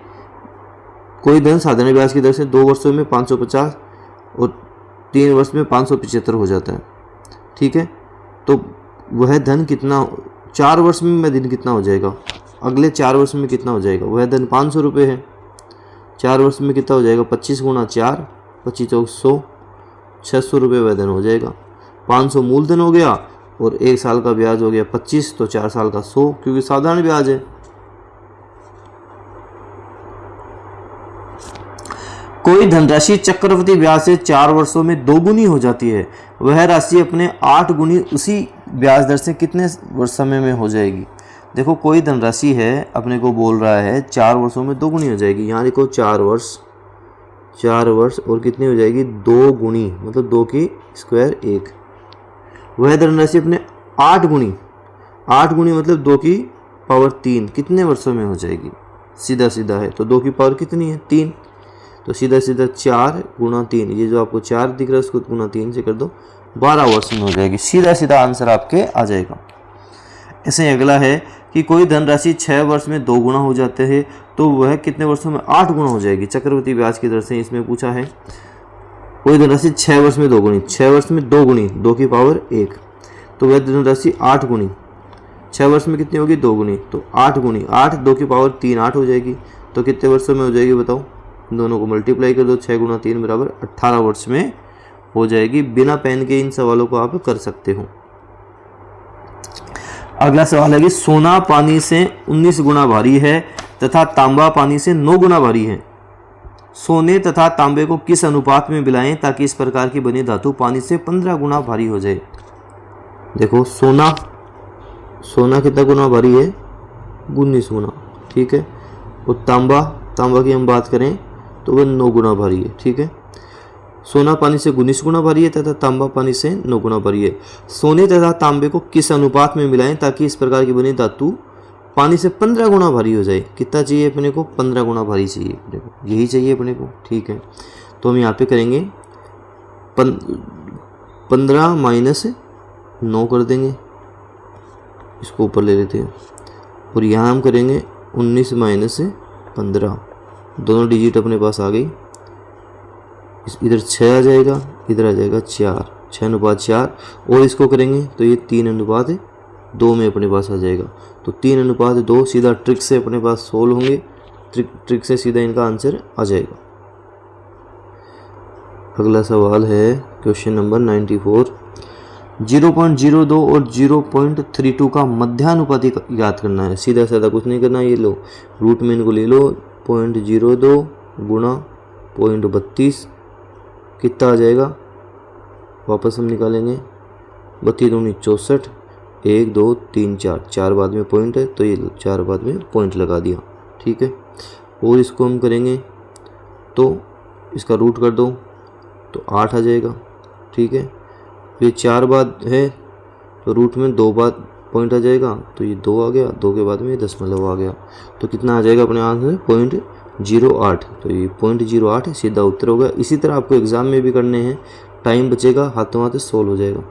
कोई धन साधारण ब्याज की दर से 2 वर्षों में 550 और 3 वर्ष में 575 हो जाता है, ठीक है। तो वह धन कितना 4 वर्ष में वह धन कितना हो जाएगा? अगले 4 वर्ष में कितना हो जाएगा? वह धन 500 रुपये है। 4 वर्ष में कितना हो जाएगा? 25 गुणा 4, 25 चौक 100, 600 रुपये वह धन हो जाएगा। 500 मूलधन हो गया और 1 साल का ब्याज हो गया 25, तो 4 साल का 100, क्योंकि साधारण ब्याज है। कोई धनराशि चक्रवृद्धि ब्याज से 4 वर्षों में 2 गुनी हो जाती है, वह राशि अपने 8 गुनी उसी ब्याज दर से कितने समय में हो जाएगी? देखो, कोई धनराशि है, अपने को बोल रहा है 4 वर्षों में 2 गुनी हो जाएगी। यहाँ देखो 4 वर्ष और कितनी हो जाएगी? 2 गुनी, मतलब 2 की स्क्वायर 1। वह धनराशि अपने 8 गुनी मतलब 2 की पावर 3 कितने वर्षों में हो जाएगी? सीधा सीधा है, तो 2 की पावर कितनी है? 3, तो सीधा सीधा 4 गुणा 3, ये जो आपको 4 दिख रहा है उसको गुणा 3 से कर दो, 12 वर्ष में हो जाएगी। सीधा सीधा आंसर आपके आ जाएगा। ऐसे अगला है कि कोई धनराशि 6 वर्ष में 2 गुना हो जाते हैं, तो वह कितने वर्षों में 8 गुना हो जाएगी? चक्रवृद्धि ब्याज की दर से इसमें पूछा है। कोई धनराशि 6 वर्ष में 2 गुनी, 6 वर्ष में 2 गुनी, 2 की पावर 1, तो वह धनराशि 8 गुनी। 6 वर्ष में कितनी होगी? 2 गुनी, तो 8 गुनी 8, 2 की पावर 3 8 हो जाएगी। तो कितने वर्षों में हो जाएगी बताओ? दोनों को मल्टीप्लाई कर दो, 6 गुना 3 बराबर 18 वर्ष में हो जाएगी। बिना पेन के इन सवालों को आप कर सकते हो। अगला सवाल है कि सोना पानी से 19 गुना भारी है तथा तांबा पानी से 9 गुना भारी है। सोने तथा तांबे को किस अनुपात में मिलाएं ताकि इस प्रकार की बनी धातु पानी से 15 गुना भारी हो जाए? देखो, सोना कितना गुना भारी है? 19 गुना, ठीक है। और तांबा की हम बात करें तो वह 9 गुना भारी है, ठीक है। सोना पानी से 19 गुना भारी है तथा तांबा पानी से 9 गुना भारी है। सोने तथा तांबे को किस अनुपात में मिलाएं ताकि इस प्रकार की बनी धातु पानी से 15 गुना भारी हो जाए? कितना चाहिए अपने को? 15 गुना भारी चाहिए अपने को, यही चाहिए अपने को, ठीक है। तो हम यहाँ पे करेंगे 15 माइनस 9 कर देंगे, इसको ऊपर ले लेते हैं, और यहाँ हम करेंगे 19 माइनस 15, दोनों डिजिट अपने पास आ गई। इधर 6 आ जाएगा, इधर आ जाएगा 4, 6:4, और इसको करेंगे तो ये 3:2 में अपने पास आ जाएगा। तो 3:2 सीधा ट्रिक से अपने पास सोल्व होंगे, ट्रिक से सीधा इनका आंसर आ जाएगा। अगला सवाल है क्वेश्चन नंबर 94। 0.02 और 0.32 का मध्यानुपाती याद करना है। सीधा साधा कुछ नहीं करना, ये लो रूट में इनको ले लो, 0.02 गुणा 0.32 कितना आ जाएगा? वापस हम निकालेंगे, 32 दूनी 64, 1 2 3 4, 4 बाद में पॉइंट है तो ये 4 बाद में पॉइंट लगा दिया, ठीक है। और इसको हम करेंगे तो इसका रूट कर दो तो 8 आ जाएगा, ठीक है। ये 4 बाद है तो रूट में 2 बाद पॉइंट आ जाएगा, तो ये 2 आ गया, 2 के बाद में ये दशमलव आ गया, तो कितना आ जाएगा अपने आंसर? 0.08। तो ये 0.08 सीधा उत्तर होगा। इसी तरह आपको एग्जाम में भी करने हैं, टाइम बचेगा, हाथों हाथ सोल्व हो जाएगा।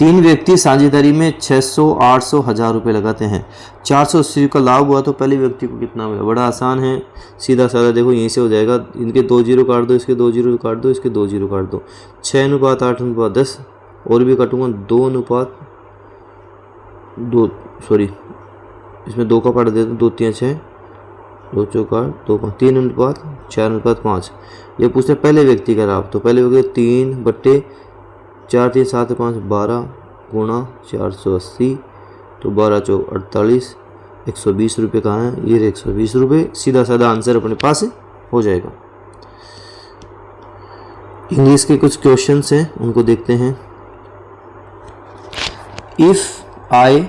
3 व्यक्ति साझेदारी में 600, 800, 1000 रुपये लगाते हैं, 480 का लाभ हुआ तो पहले व्यक्ति को कितना मिला? बड़ा आसान है, सीधा साधा देखो यहीं से हो जाएगा। इनके 2 जीरो काट दो, इसके 2 जीरो काट दो, इसके 2 जीरो काट दो। 6:8:10 और भी काटूंगा 2:2, सॉरी इसमें 2 का काट देते, 2 3 6, 2 चौका 2 5, 3:4:5। ये पूछते पहले व्यक्ति का लाभ, तो पहले व्यक्ति 3/4 3 7 5 12 गुणा 480, तो 12 चौक 48, 120 रुपये कहाँ है? ये 120 रुपये। सीधा साधा आंसर अपने पास हो जाएगा। इंग्लिश के कुछ क्वेश्चंस हैं, उनको देखते हैं। If I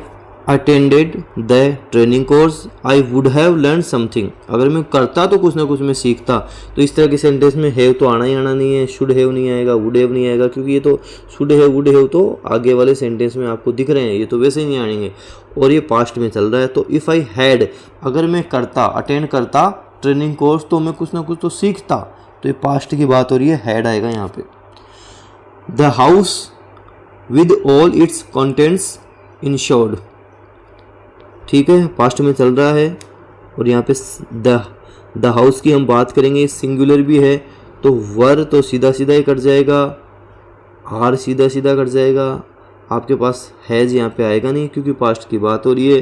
attended the training course I would have learn something. अगर मैं करता तो कुछ ना कुछ मैं सीखता। तो इस तरह के सेंटेंस में हैव तो आना ही आना नहीं है, शुड हैव नहीं आएगा, वुड हैव नहीं आएगा, क्योंकि ये तो शुड हैव वुड हैव तो आगे वाले सेंटेंस में आपको दिख रहे हैं, ये तो वैसे ही नहीं आएंगे और ये पास्ट में चल रहा है। तो इफ़ आई हैड, अगर मैं करता, अटेंड करता ट्रेनिंग कोर्स तो मैं कुछ ना कुछ तो सीखता, तो ये पास्ट की बात हो रही है, हैड आएगा यहाँ पे। The house with all its contents insured, ठीक है, पास्ट में चल रहा है। और यहाँ पे द हाउस की हम बात करेंगे, सिंगुलर भी है तो वर तो सीधा सीधा ही कट जाएगा, आर सीधा सीधा कट जाएगा, आपके पास हैज यहाँ पे आएगा नहीं क्योंकि पास्ट की बात हो रही है।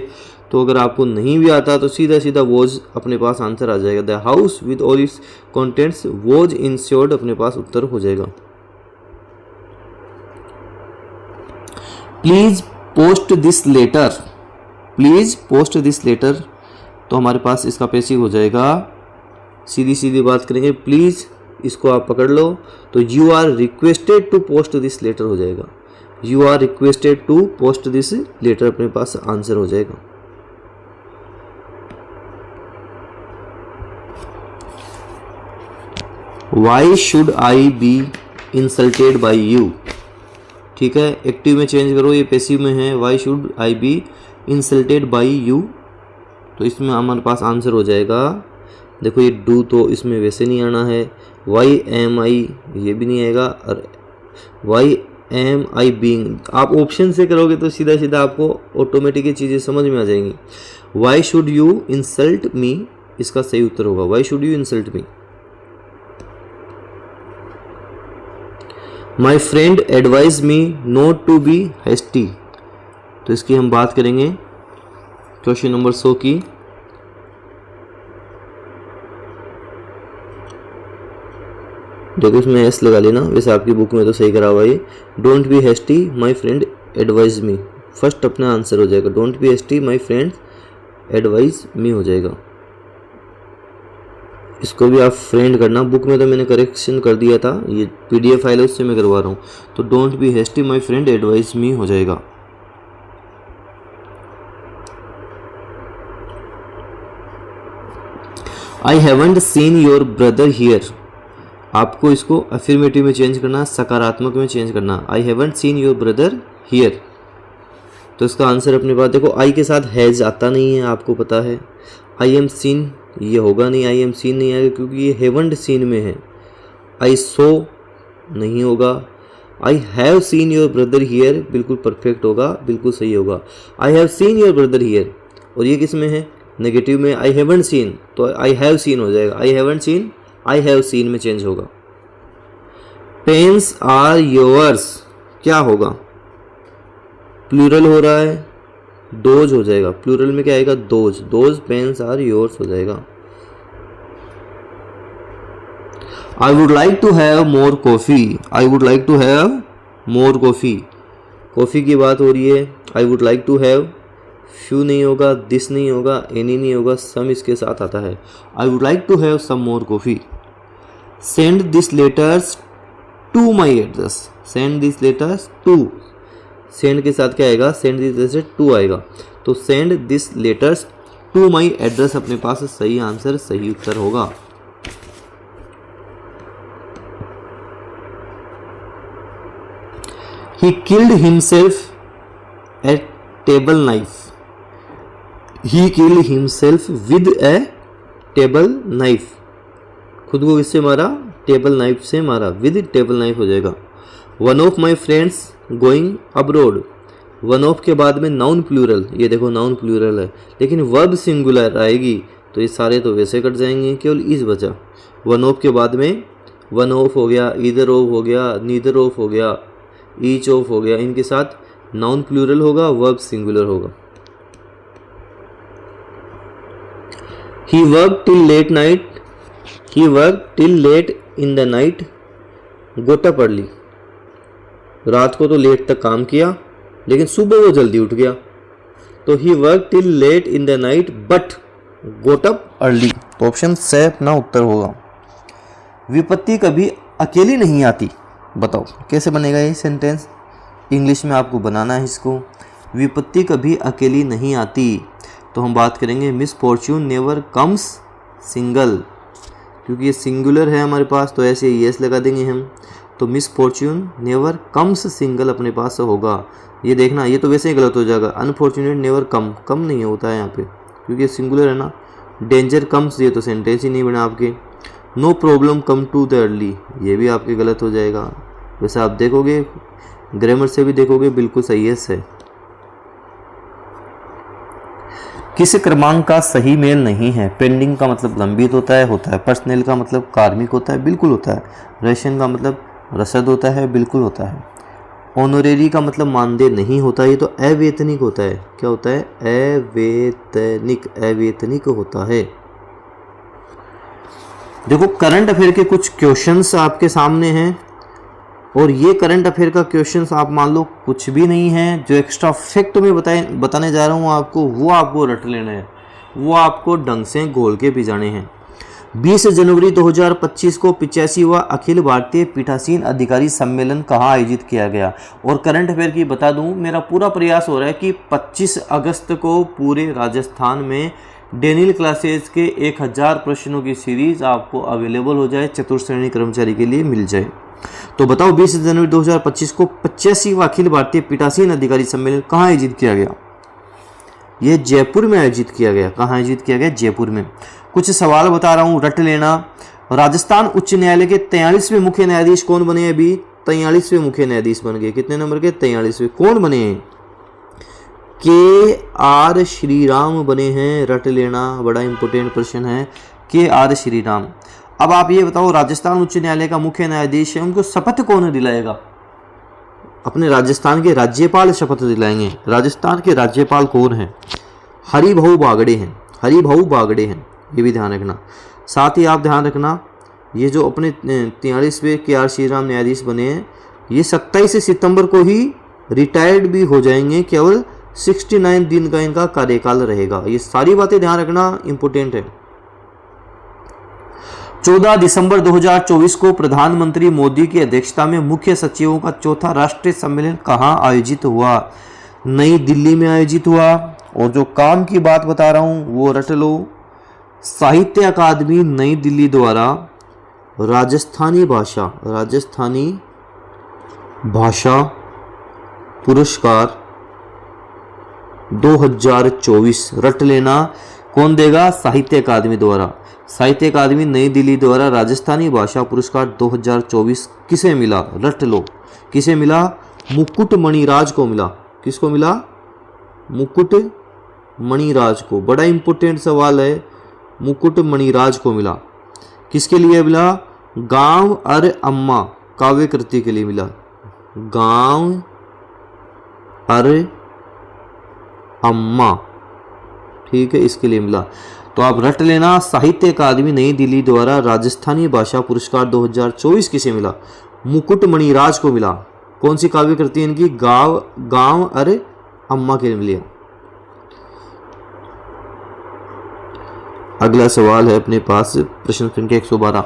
तो अगर आपको नहीं भी आता तो सीधा सीधा वॉज अपने पास आंसर आ जाएगा। The house with all its contents was insured अपने पास उत्तर हो जाएगा। Please post this letter, please post this letter, तो हमारे पास इसका पैसिव हो जाएगा। सीधी सीधी बात करेंगे, प्लीज इसको आप पकड़ लो तो you are requested to post this letter हो जाएगा। You are requested to post this letter अपने पास आंसर हो जाएगा। Why should I be insulted by you, ठीक है, एक्टिव में चेंज करो, ये पैसिव में है। Why should I be insulted by you, तो इसमें हमारे पास आंसर हो जाएगा। देखो ये डू तो इसमें वैसे नहीं आना है, वाई एम आई ये भी नहीं आएगा, और वाई एम आई बीइंग आप ऑप्शन से करोगे तो सीधा सीधा आपको ऑटोमेटिक ये चीज़ें समझ में आ जाएंगी। Why should you insult me, इसका सही उत्तर होगा why should you insult me. My friend advise me not to be hasty, तो इसकी हम बात करेंगे क्वेश्चन नंबर 100 की। देखो इसमें एस लगा लेना, वैसे आपकी बुक में तो सही करा हुआ है। Don't be hasty my friend advise me, first अपना आंसर हो जाएगा। Don't be hasty my friend advise me हो जाएगा। इसको भी आप फ्रेंड करना, बुक में तो मैंने करेक्शन कर दिया था, ये पीडीएफ फाइल है उससे मैं करवा रहा हूँ। तो don't be hasty my friend advise me हो जाएगा। I haven't seen your brother here, आपको इसको अफर्मेटिव में चेंज करना, सकारात्मक में चेंज करना। आई haven't seen your brother here, तो इसका आंसर अपने पास देखो, आई के साथ हैज आता नहीं है, आपको पता है। आई एम सीन ये होगा नहीं, आई एम सीन नहीं आएगा क्योंकि ये हैवंट सीन में है। आई सो नहीं होगा। I have seen your brother here बिल्कुल परफेक्ट होगा, बिल्कुल सही होगा। I have seen your brother here, और ये किस में है? नेगेटिव में। आई हैवंट सीन, तो आई हैव सीन हो जाएगा। I haven't scene I have seen में चेंज होगा। पेन्स आर योर्स क्या होगा? प्लूरल हो रहा है, दोज हो जाएगा। प्लूरल में क्या आएगा? Those. Those pens are yours हो जाएगा। I would like to have more coffee, I would like to have more coffee, coffee की बात हो रही है। I would like to have, few नहीं होगा, दिस नहीं होगा, एनी नहीं होगा, सम इसके साथ आता है। I would like to have some more coffee. Send this letters to my address, send this letters to, send के साथ क्या आएगा? सेंड दिस लेटर्स टू आएगा, तो send this letters to my address अपने पास सही आंसर, सही उत्तर होगा। He killed himself a table knife. He killed himself with a table knife. खुद को किससे मारा? टेबल नाइफ से मारा। विद टेबल नाइफ हो जाएगा। One of my friends going abroad. One of के बाद में नाउन प्लूरल, ये देखो नाउन प्लूरल है, लेकिन वर्ब सिंगुलर आएगी तो ये सारे तो वैसे कट जाएंगे, केवल इस बचा। वन ऑफ के बाद में वन ऑफ हो गया, ईदर ऑफ हो गया, नीदर ऑफ हो गया, ईच ऑफ हो गया, इनके साथ नाउन प्लूरल होगा, वर्ब सिंगुलर होगा। He work till late night, he work till late in the night, got up early. रात को तो लेट तक काम किया लेकिन सुबह वो जल्दी उठ गया, तो he work till late in the night but got up early. तो ऑप्शन से अपना उत्तर होगा। विपत्ति कभी अकेली नहीं आती, बताओ कैसे बनेगा ये सेंटेंस। इंग्लिश में आपको बनाना है इसको। विपत्ति कभी अकेली नहीं आती, तो हम बात करेंगे मिसफॉर्च्यून नेवर कम्स सिंगल, क्योंकि ये सिंगुलर है हमारे पास तो ऐसे यस लगा देंगे हम। तो मिसफॉर्च्यून नेवर कम्स सिंगल अपने पास होगा। ये देखना, ये तो वैसे ही गलत हो जाएगा। अनफॉर्चुनेट नेवर कम नहीं होता है यहाँ पे, क्योंकि सिंगुलर है ना। डेंजर कम्स, ये तो सेंटेंस ही नहीं बना आपके। No problem come to the early, ये भी आपके गलत हो जाएगा। वैसे आप देखोगे ग्रामर से भी देखोगे बिल्कुल सही है। किस क्रमांक का सही मेल नहीं है। पेंडिंग का मतलब लंबित होता है। पर्सनल का मतलब कार्मिक होता है, बिल्कुल होता है। रेशन का मतलब रसद होता है, बिल्कुल होता है। ऑनरेरी का मतलब मानदेय नहीं होता, ये तो अवेतनिक होता है। क्या होता है? अवेतनिक होता है। देखो करंट अफेयर के कुछ क्वेश्चंस आपके सामने हैं, और ये करंट अफेयर का क्वेश्चंस आप मान लो कुछ भी नहीं है। जो एक्स्ट्रा फैक्ट में बताने जा रहा हूँ आपको, वो आपको रट लेना है, वो आपको ढंग से घोल के पी जाने हैं। 20 जनवरी 2025 को 85वां अखिल भारतीय पीठासीन अधिकारी सम्मेलन कहाँ आयोजित किया गया। और करंट अफेयर की बता दूं, मेरा पूरा प्रयास हो रहा है कि 25 अगस्त को पूरे राजस्थान में डेनियल क्लासेस के 1000 प्रश्नों की सीरीज आपको अवेलेबल हो जाए, चतुर्थ श्रेणी कर्मचारी के लिए मिल जाए। तो बताओ 20 जनवरी 2025 को 85वां अखिल भारतीय पीठासीन अधिकारी सम्मेलन कहाँ आयोजित किया गया। यह जयपुर में आयोजित किया गया। कहाँ आयोजित किया गया? जयपुर में। कुछ सवाल बता रहा हूँ, रट लेना। राजस्थान उच्च न्यायालय के 43वें मुख्य न्यायाधीश कौन बने हैं? अभी 43वें मुख्य न्यायाधीश बन गए। कितने नंबर के? 43वें। कौन बने हैं? KR श्रीराम बने हैं। रट लेना, बड़ा इंपॉर्टेंट प्रश्न है। KR श्रीराम। अब आप ये बताओ, राजस्थान उच्च न्यायालय का मुख्य न्यायाधीश है, उनको शपथ कौन दिलाएगा? अपने राजस्थान के राज्यपाल शपथ दिलाएंगे। राजस्थान के राज्यपाल कौन हैं? हरिभाऊ बागड़े हैं। हरिभाऊ बागड़े हैं, ये भी ध्यान रखना। साथ ही आप ध्यान रखना, ये जो अपने 43वें KR श्रीराम न्यायाधीश बने हैं, ये 27 सितंबर को ही रिटायर्ड भी हो जाएंगे। केवल 69 दिन का इनका कार्यकाल रहेगा। ये सारी बातें ध्यान रखना, इंपॉर्टेंट है। 14 दिसंबर 2024 को प्रधानमंत्री मोदी की अध्यक्षता में मुख्य सचिवों का चौथा राष्ट्रीय सम्मेलन कहाँ आयोजित हुआ? नई दिल्ली में आयोजित हुआ। और जो काम की बात बता रहा हूँ वो रट लो। साहित्य अकादमी नई दिल्ली द्वारा राजस्थानी भाषा पुरस्कार 2024 रट लेना। कौन देगा? साहित्य अकादमी द्वारा। साहित्य अकादमी नई दिल्ली द्वारा राजस्थानी भाषा पुरस्कार 2024 किसे मिला? रट लो। किसे मिला? मुकुट मणिराज को मिला। किसको मिला? मुकुट मणिराज को। बड़ा इंपॉर्टेंट सवाल है। मुकुट मणिराज को मिला। किसके लिए मिला? गांव अरे अम्मा काव्य कृति के लिए मिला। गांव अरे अम्मा, ठीक है, इसके लिए मिला। तो आप रट लेना, साहित्य अकादमी नई दिल्ली द्वारा राजस्थानी भाषा पुरस्कार 2024 किसे मिला? मुकुट मणिराज को मिला। कौन सी काव्य कृति इनकी? गांव अरे अम्मा के लिए। अगला सवाल है अपने पास प्रश्न संख्या 112।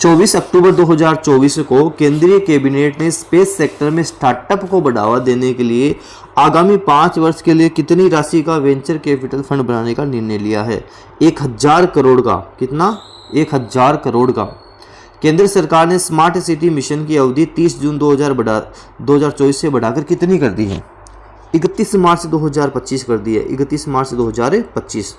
24 अक्टूबर 2024 को केंद्रीय कैबिनेट ने स्पेस सेक्टर में स्टार्टअप को बढ़ावा देने के लिए आगामी 5 वर्ष के लिए कितनी राशि का वेंचर कैपिटल फंड बनाने का निर्णय लिया है? 1000 करोड़ का। कितना? 1000 करोड़ का। केंद्र सरकार ने स्मार्ट सिटी मिशन की अवधि 30 जून 2024 से बढ़ाकर कितनी कर दी है? 31 मार्च 2025 कर दी है। 31 मार्च 2025।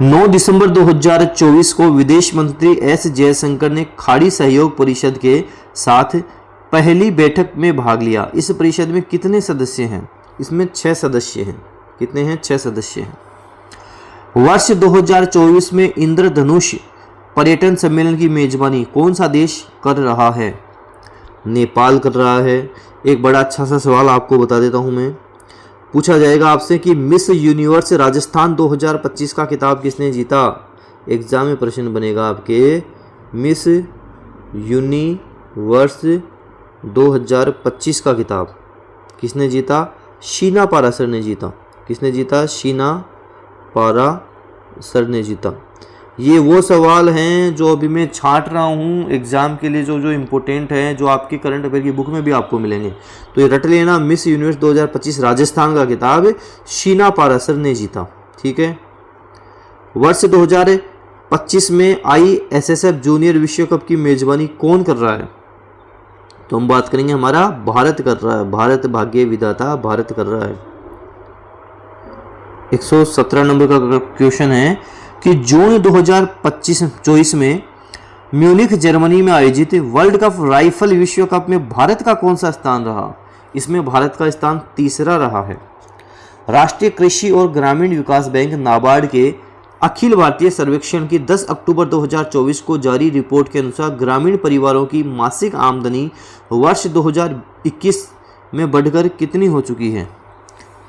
9 दिसंबर 2024 को विदेश मंत्री एस जयशंकर ने खाड़ी सहयोग परिषद के साथ पहली बैठक में भाग लिया। इस परिषद में कितने सदस्य हैं? इसमें 6 सदस्य हैं। कितने हैं? 6 सदस्य हैं। वर्ष 2024 में इंद्रधनुष पर्यटन सम्मेलन की मेजबानी कौन सा देश कर रहा है? नेपाल कर रहा है। एक बड़ा अच्छा सा सवाल आपको बता देता हूं मैं, पूछा जाएगा आपसे कि मिस यूनिवर्स राजस्थान 2025 का खिताब किसने जीता? एग्जाम में प्रश्न बनेगा आपके, मिस यूनिवर्स 2025 का खिताब किसने जीता? शीना पारासर ने जीता। किसने जीता? शीना पारासर ने जीता। ये वो सवाल हैं जो अभी मैं छांट रहा हूँ एग्जाम के लिए, जो इम्पोर्टेंट हैं, जो आपकी करंट अफेयर की बुक में भी आपको मिलेंगे। तो ये रट लेना, मिस यूनिवर्स 2025 राजस्थान का खिताब शीना पारासर ने जीता। ठीक है। वर्ष 2025 में ISSF जूनियर विश्व कप की मेजबानी कौन कर रहा है? तो हम बात करेंगे, हमारा भारत कर रहा है। भारत, भाग्य विधाता भारत कर रहा है। 117 नंबर का क्वेश्चन है कि जून 2025-24 में म्यूनिख जर्मनी में आयोजित वर्ल्ड कप राइफल विश्व कप में भारत का कौन सा स्थान रहा? इसमें भारत का स्थान तीसरा रहा है। राष्ट्रीय कृषि और ग्रामीण विकास बैंक नाबार्ड के अखिल भारतीय सर्वेक्षण की 10 अक्टूबर 2024 को जारी रिपोर्ट के अनुसार ग्रामीण परिवारों की मासिक आमदनी वर्ष 2021 में बढ़कर कितनी हो चुकी है?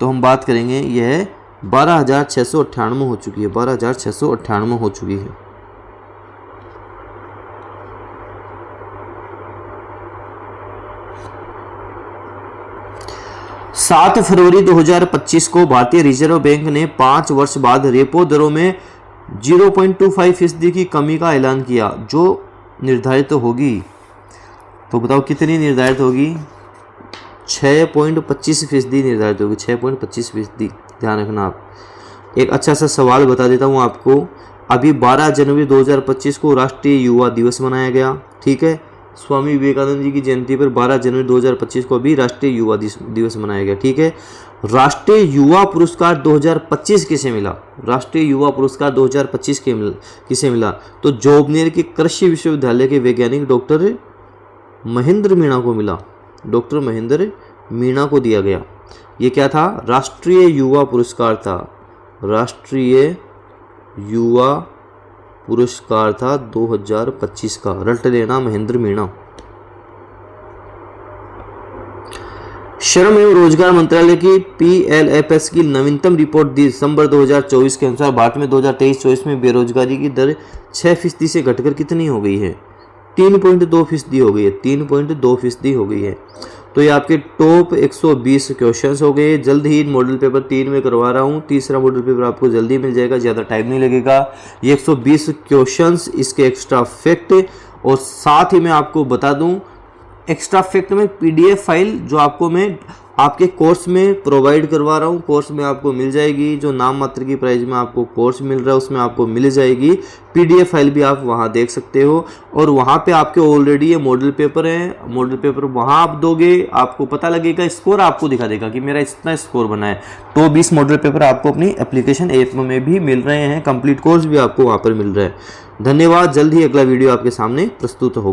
तो हम बात करेंगे, यह 12,698 हो चुकी है। 12,698 हो चुकी है। सात फरवरी 2025 को भारतीय रिजर्व बैंक ने 5 वर्ष बाद रेपो दरों में 0.25% की कमी का ऐलान किया, जो निर्धारित होगी। तो बताओ कितनी निर्धारित होगी? 6.25% निर्धारित होगी। 6.25%। ध्यान रखना आप। एक अच्छा सा सवाल बता देता हूँ आपको। अभी 12 जनवरी 2025 को राष्ट्रीय युवा दिवस मनाया गया। ठीक है। स्वामी विवेकानंद जी की जयंती पर 12 जनवरी 2025 को भी राष्ट्रीय युवा दिवस मनाया गया। ठीक है। राष्ट्रीय युवा पुरस्कार 2025 किसे मिला? राष्ट्रीय युवा पुरस्कार 2025 किसे मिला? तो जोबनेर के कृषि विश्वविद्यालय के वैज्ञानिक डॉक्टर महेंद्र मीणा को मिला। डॉक्टर महेंद्र मीणा को दिया गया। ये क्या था? राष्ट्रीय युवा पुरस्कार था। राष्ट्रीय युवा पुरस्कार था 2025 का। रट लेना, महेंद्र मीणा। श्रम एवं रोजगार मंत्रालय की PLFS की नवीनतम रिपोर्ट दिसंबर 2024 के अनुसार भारत में 2023-24 में बेरोजगारी की दर 6% से घटकर कितनी हो गई है? 3.2% हो गई है। 3.2% हो गई है। तो ये आपके टॉप 120 क्वेश्चंस हो गए। जल्द ही मॉडल पेपर 3 में करवा रहा हूँ। तीसरा मॉडल पेपर आपको जल्दी मिल जाएगा, ज़्यादा टाइम नहीं लगेगा। ये 120 क्वेश्चंस, इसके एक्स्ट्रा फैक्ट, और साथ ही मैं आपको बता दूं एक्स्ट्रा फैक्ट में PDF फाइल जो आपको मैं आपके कोर्स में प्रोवाइड करवा रहा हूँ। कोर्स में आपको मिल जाएगी, जो नाम मात्र की प्राइस में आपको कोर्स मिल रहा है उसमें आपको मिल जाएगी। PDF फाइल भी आप वहाँ देख सकते हो, और वहाँ पे आपके ऑलरेडी ये मॉडल पेपर है। मॉडल पेपर वहाँ आप दोगे, आपको पता लगेगा, स्कोर आपको दिखा देगा कि मेरा इतना स्कोर बना है। तो 20 मॉडल पेपर आपको अपनी एप्लीकेशन ऐप में भी मिल रहे हैं। कंप्लीट कोर्स भी आपको वहाँ पर मिल रहा है। धन्यवाद। जल्द ही अगला वीडियो आपके सामने प्रस्तुत होगा।